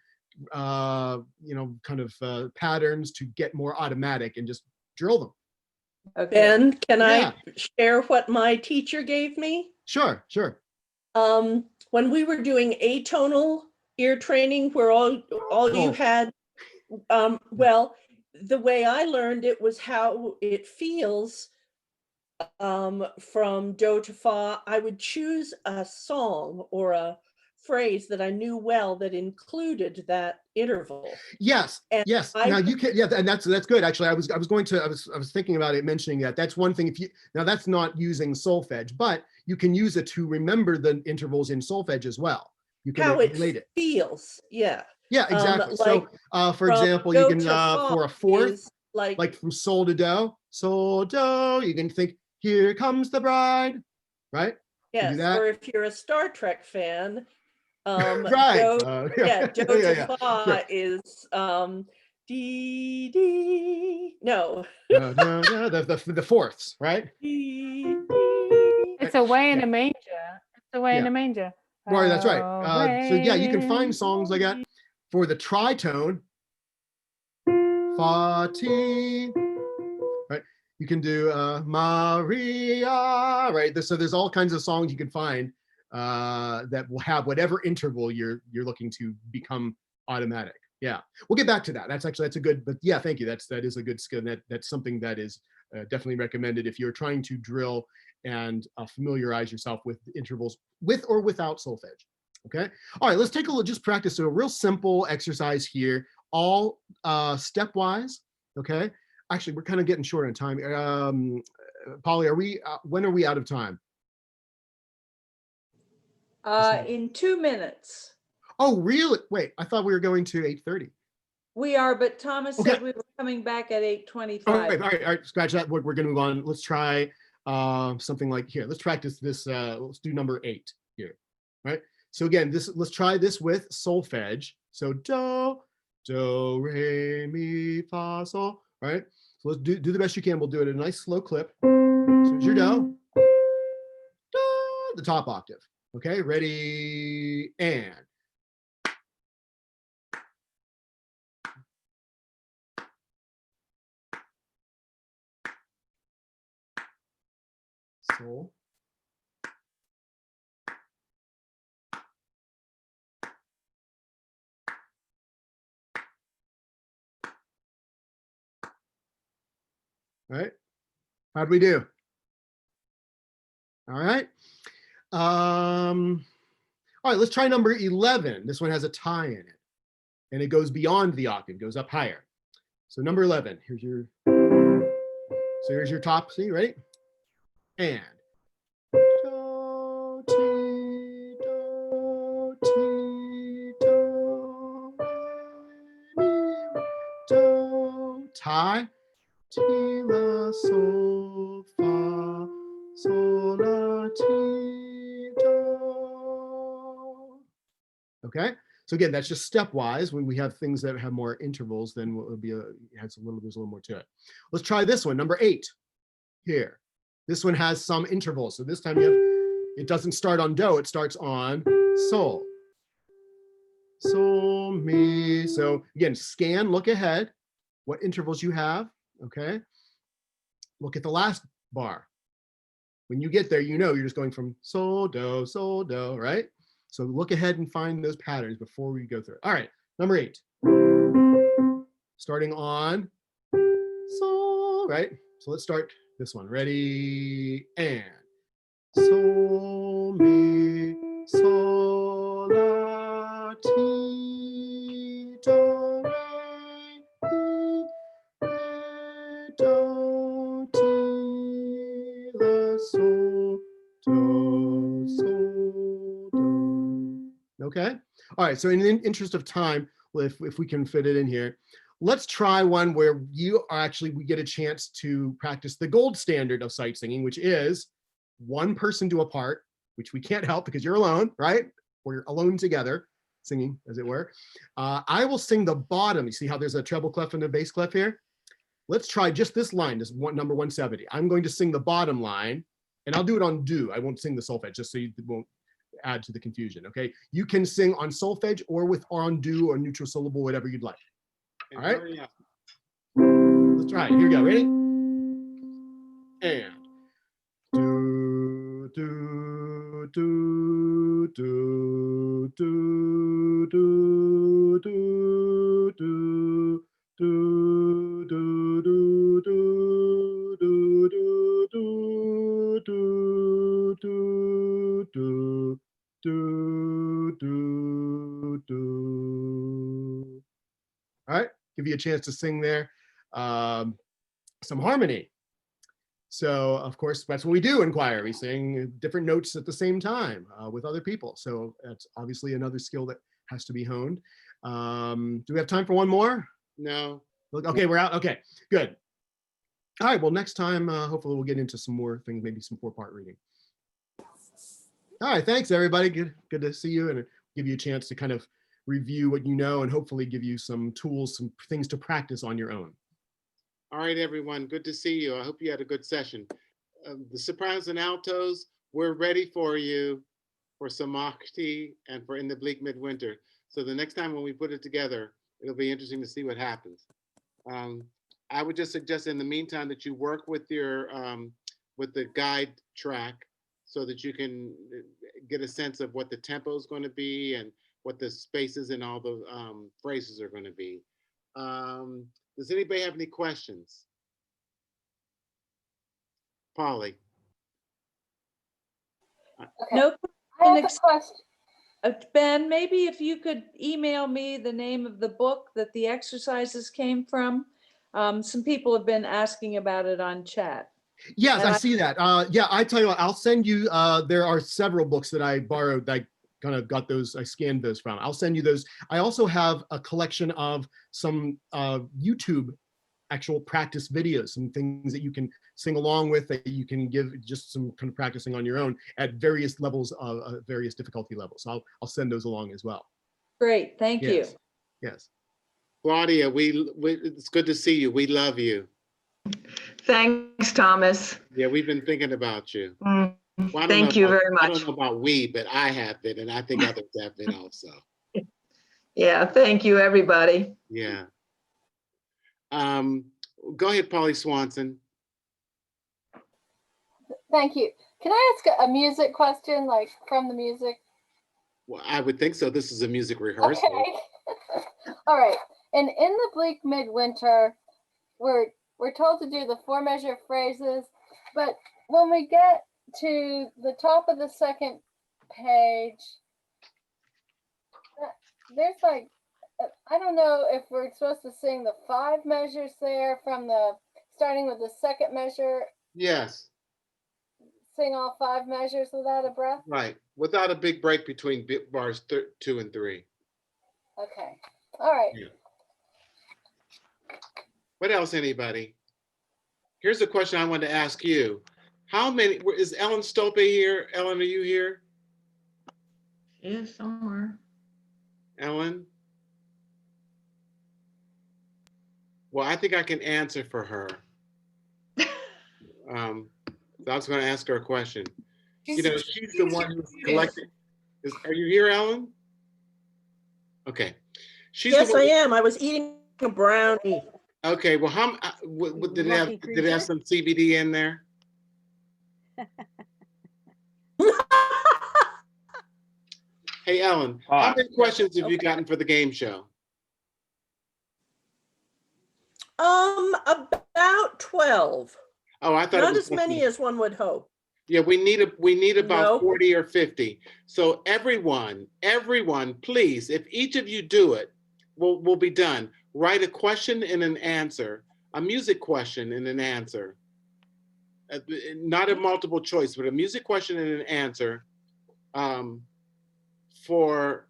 patterns to get more automatic and just drill them. Okay. Ben, can I share what my teacher gave me? Sure. when we were doing atonal ear training, where all you Oh. had, well, the way I learned it was how it feels from do to fa. I would choose a song or a phrase that I knew well that included that interval. Yes, And yes. I Now you would- can, yeah, and that's good. Actually, I was thinking about it, mentioning that. That's one thing. If you, now that's not using solfege, but you can use it to remember the intervals in solfege as well. You can how relate it it. feels, yeah. Yeah, exactly. Like So, for from example, you do can to fa for a fourth, is like like from sol to do, you can think, "Here comes the bride," right? You do yes, that. or if you're a Star Trek fan, Right. do Yeah, do yeah, to yeah. fa Sure. is dee dee. No. The fourths, right? Dee, dee. It's away in Yeah. a manger. It's away in Yeah. a manger. Right, that's right. So yeah, you can Away find songs like that. For the tritone, fa ti, right? You can do Maria, right? So there's all kinds of songs you can find that will have whatever interval you're looking to become automatic. Yeah, we'll get back to that. That's a good, but yeah, thank you. That is a good skill. That's something that is definitely recommended if you're trying to drill and familiarize yourself with intervals with or without solfege. Okay. All right, let's take a look, just practice a real simple exercise here, all stepwise. Okay. Actually, we're kind of getting short on time. Polly, when are we out of time? In 2 minutes. Oh, really? Wait, I thought we were going to 8:30. We are, but Thomas Okay. said we were coming back at 8:25. All right, scratch that. We're going to move on. Let's try something like here. Let's practice this. Let's do number 8 here. Right. So again, let's try this with solfege. So do, re, mi, fa, sol. Right. So let's do the best you can. We'll do it at a nice slow clip. So here's your do, the top octave. Okay, ready, and. Sol. All right. How'd we do? All right. All right, let's try number 11. This one has a tie in it, and it goes beyond the octave, goes up higher. So number 11, here's your top C, ready? And. Do, ti, do, ti, do, re, mi, do, tie, ti, la, sol, fa, sol, la, ti, do. Okay, so again, that's just stepwise. When we have things that have more intervals, then what would be there's a little more to it. Let's try this one, number 8 here. This one has some intervals. So this time it doesn't start on do, it starts on sol. Sol, mi. So again, scan, look ahead, what intervals you have, okay? Look at the last bar. When you get there, you're just going from sol, do, right? So look ahead and find those patterns before we go through it. All right, number 8. Starting on sol, right? So let's start this one. Ready, and. Sol, mi, sol, la, ti, do, re, do, ti, la, sol, do, sol, do. Okay. All right. So in the interest of time, if we can fit it in here, let's try one where we get a chance to practice the gold standard of sight singing, which is one person do a part, which we can't help because you're alone, right? Or you're alone together, singing, as it were. I will sing the bottom. You see how there's a treble clef and a bass clef here? Let's try just this line, this number 170. I'm going to sing the bottom line, and I'll do it on do. I won't sing the solfege, just so you won't add to the confusion, okay? You can sing on solfege or on do or neutral syllable, whatever you'd like. All right? Let's try it. Here we go. Ready? And. Do, do, do, do, do, do, do, do, do, do, do, do, do, do, do, do, do, do, do, do. All right, give you a chance to sing there. Some harmony. So of course, that's what we do in choir. We sing different notes at the same time with other people. So that's obviously another skill that has to be honed. Do we have time for one more? No. Okay, we're out. Okay, good. All right, well, next time, hopefully we'll get into some more things, maybe some 4-part reading. All right, thanks everybody. Good to see you and give you a chance to kind of review what you know and hopefully give you some tools, some things to practice on your own. All right, everyone. Good to see you. I hope you had a good session. The Sopranos and Altos, we're ready for you for Samakti and for In the Bleak Midwinter. So the next time when we put it together, it'll be interesting to see what happens. I would just suggest in the meantime that you work with your with the guide track so that you can get a sense of what the tempo is going to be and what the spaces and all the phrases are going to be. Does anybody have any questions? Polly. No I have a question. Ben, maybe if you could email me the name of the book that the exercises came from. Some people have been asking about it on chat. Yes, I see that. Yeah, I tell you what, I'll send you, there are several books that I borrowed, that I kind of got those, I scanned those from. I'll send you those. I also have a collection of some YouTube actual practice videos, some things that you can sing along with, that you can give just some kind of practicing on your own at various levels of various difficulty levels. So I'll send those along as well. Great, thank you. Yes. Claudia, it's good to see you. We love you. Thanks, Thomas. Yeah, we've been thinking about you. Well, thank you very much. I don't know about we, but I have been, and I think others have been also. Yeah, thank you, everybody. Yeah. Go ahead, Polly Swanson. Thank you. Can I ask a music question, like from the music? Well, I would think so. This is a music rehearsal. Okay. All right. And in the Bleak Midwinter, we're told to do the 4-measure phrases, but when we get to the top of the second page, there's like, I don't know if we're supposed to sing the 5 measures there from the, starting with the second measure. Yes. Sing all 5 measures without a breath? Right. Without a big break between bars 2 and 3. Okay. All right. Yeah. What else, anybody? Here's a question I wanted to ask you. How many, is Ellen Stope here? Ellen, are you here? Yeah, somewhere. Ellen? Well, I think I can answer for her. So I was going to ask her a question. You know, she's the one who's collected. Are you here, Ellen? Okay. Yes, I am. I was eating a brownie. Okay. Well, how did it have some CBD in there? Hey, Ellen, how many questions have you gotten for the game show? About 12. Oh, I thought not it was as many as one would hope. Yeah, we need about 40 or 50. So everyone, please, if each of you do it, we'll be done. Write a question and an answer, a music question and an answer. Not a multiple choice, but a music question and an answer for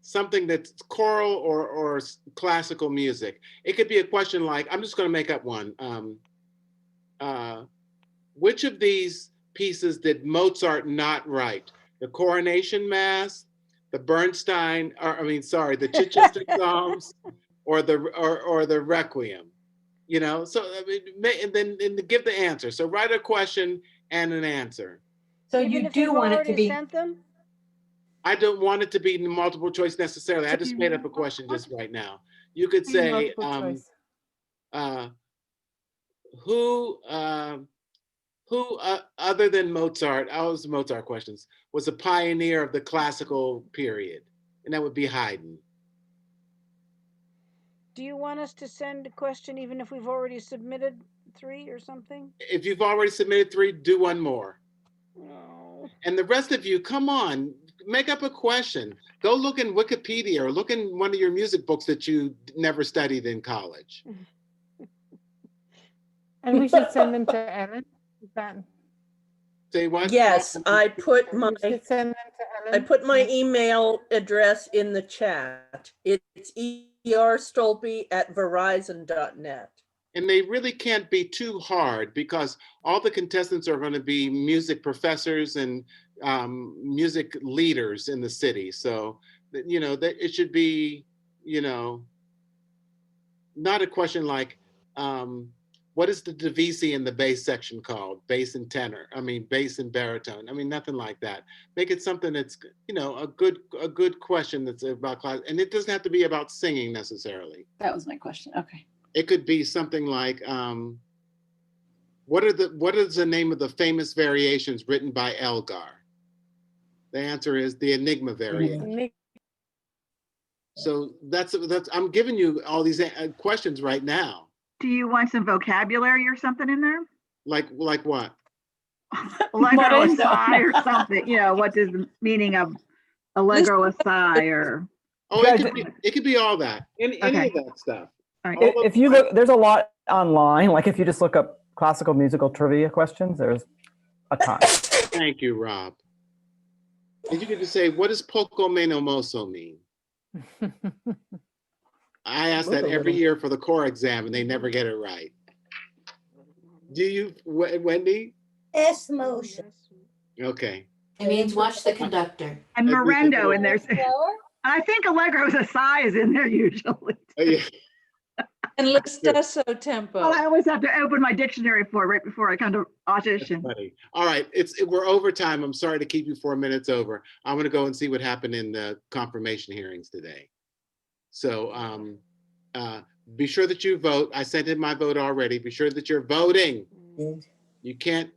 something that's choral or classical music. It could be a question like, I'm just going to make up one. Which of these pieces did Mozart not write? The Coronation Mass, the Bernstein, the Chichester Psalms, or the Requiem? You know, so I mean, and then give the answer. So write a question and an answer. So you do want it to be. I don't want it to be multiple choice necessarily. I just made up a question just right now. You could say, Who, other than Mozart, I was Mozart questions, was a pioneer of the classical period? And that would be Haydn. Do you want us to send a question even if we've already submitted 3 or something? If you've already submitted 3, do one more. No. And the rest of you, come on, make up a question. Go look in Wikipedia or look in one of your music books that you never studied in college. And we should send them to Ellen. Is that? Say what? Yes, I put We my should send them to I Ellen. put my Yeah. email address in the chat. It's erstolpe@verizon.net. And they really can't be too hard because all the contestants are going to be music professors and music leaders in the city. So, you know, that it should be, you know, not a question like, what is the divisi in the bass section called? Bass and tenor. I mean, bass and baritone. I mean, nothing like that. Make it something that's, you know, a good question that's about class. And it doesn't have to be about singing necessarily. That was my question. Okay. It could be something like, what is the name of the famous variations written by Elgar? The answer is the Enigma variation. So that's I'm giving you all these questions right now. Do you want some vocabulary or something in there? Like what? Allegro assai or something, you know, what is the meaning of allegro assai or? Oh, it could be all that, any of that stuff. All right. If you look, there's a lot online. Like if you just look up classical musical trivia questions, there's a ton. Thank you, Rob. And you could just say, what does poco meno moso mean? I ask that every year for the core exam and they never get it right. Do you, Wendy? S motion. Okay. It means watch the conductor. And Morendo, and there's, I think allegro assai is in there usually. Oh, yeah. And l'estesso tempo. Well, I always have to open my dictionary right before I come to audition. All right, we're over time. I'm sorry to keep you 4 minutes over. I'm gonna go and see what happened in the confirmation hearings today. So be sure that you vote. I sent in my vote already. Be sure that you're voting. You can't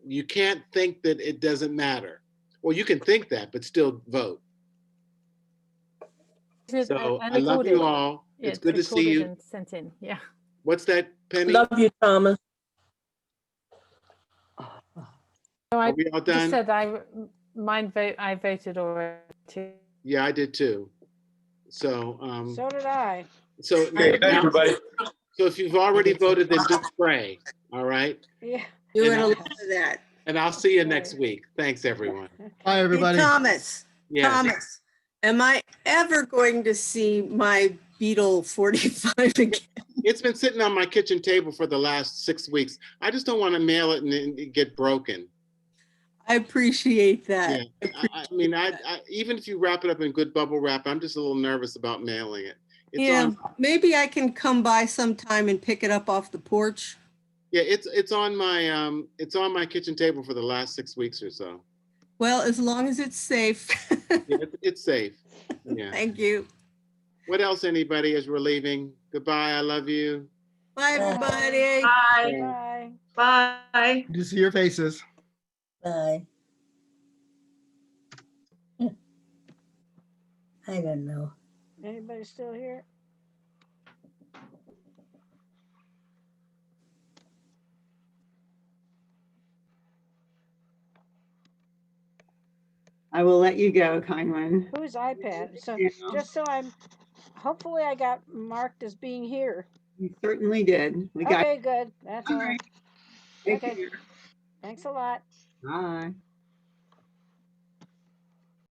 think that it doesn't matter. Well, you can think that, but still vote. So I love you all. It's good to see you. And sent in. Yeah. What's that, Penny? Love you, Thomas. So I Are we all done? just said I voted already too. Yeah, I did too. So So did I. so Okay, thanks, everybody. So if you've already voted, then just pray. All right. Yeah. Doing And a lot of that. And I'll see you next week. Thanks, everyone. Bye, everybody. Hey, Thomas. Yes. Thomas, am I ever going to see my Beetle 45 again? It's been sitting on my kitchen table for the last 6 weeks. I just don't want to mail it and it get broken. I appreciate that. Yeah. I mean, I even if you wrap it up in good bubble wrap, I'm just a little nervous about mailing it. It's maybe I can come by sometime and pick it up off the porch. Yeah, it's on my kitchen table for the last 6 weeks or so. Well, as long as it's safe. Yeah, it's safe. Yeah. Thank you. What else, anybody, as we're leaving? Goodbye. I love you. Bye, everybody. Bye. Bye. Good to see your faces. Bye. I don't know. Anybody still here? I will let you go, kind one. Whose iPad? So just so hopefully I got marked as being here. You certainly did. We got. Okay, good. That's all. Take Okay. care. Thanks a lot. Bye.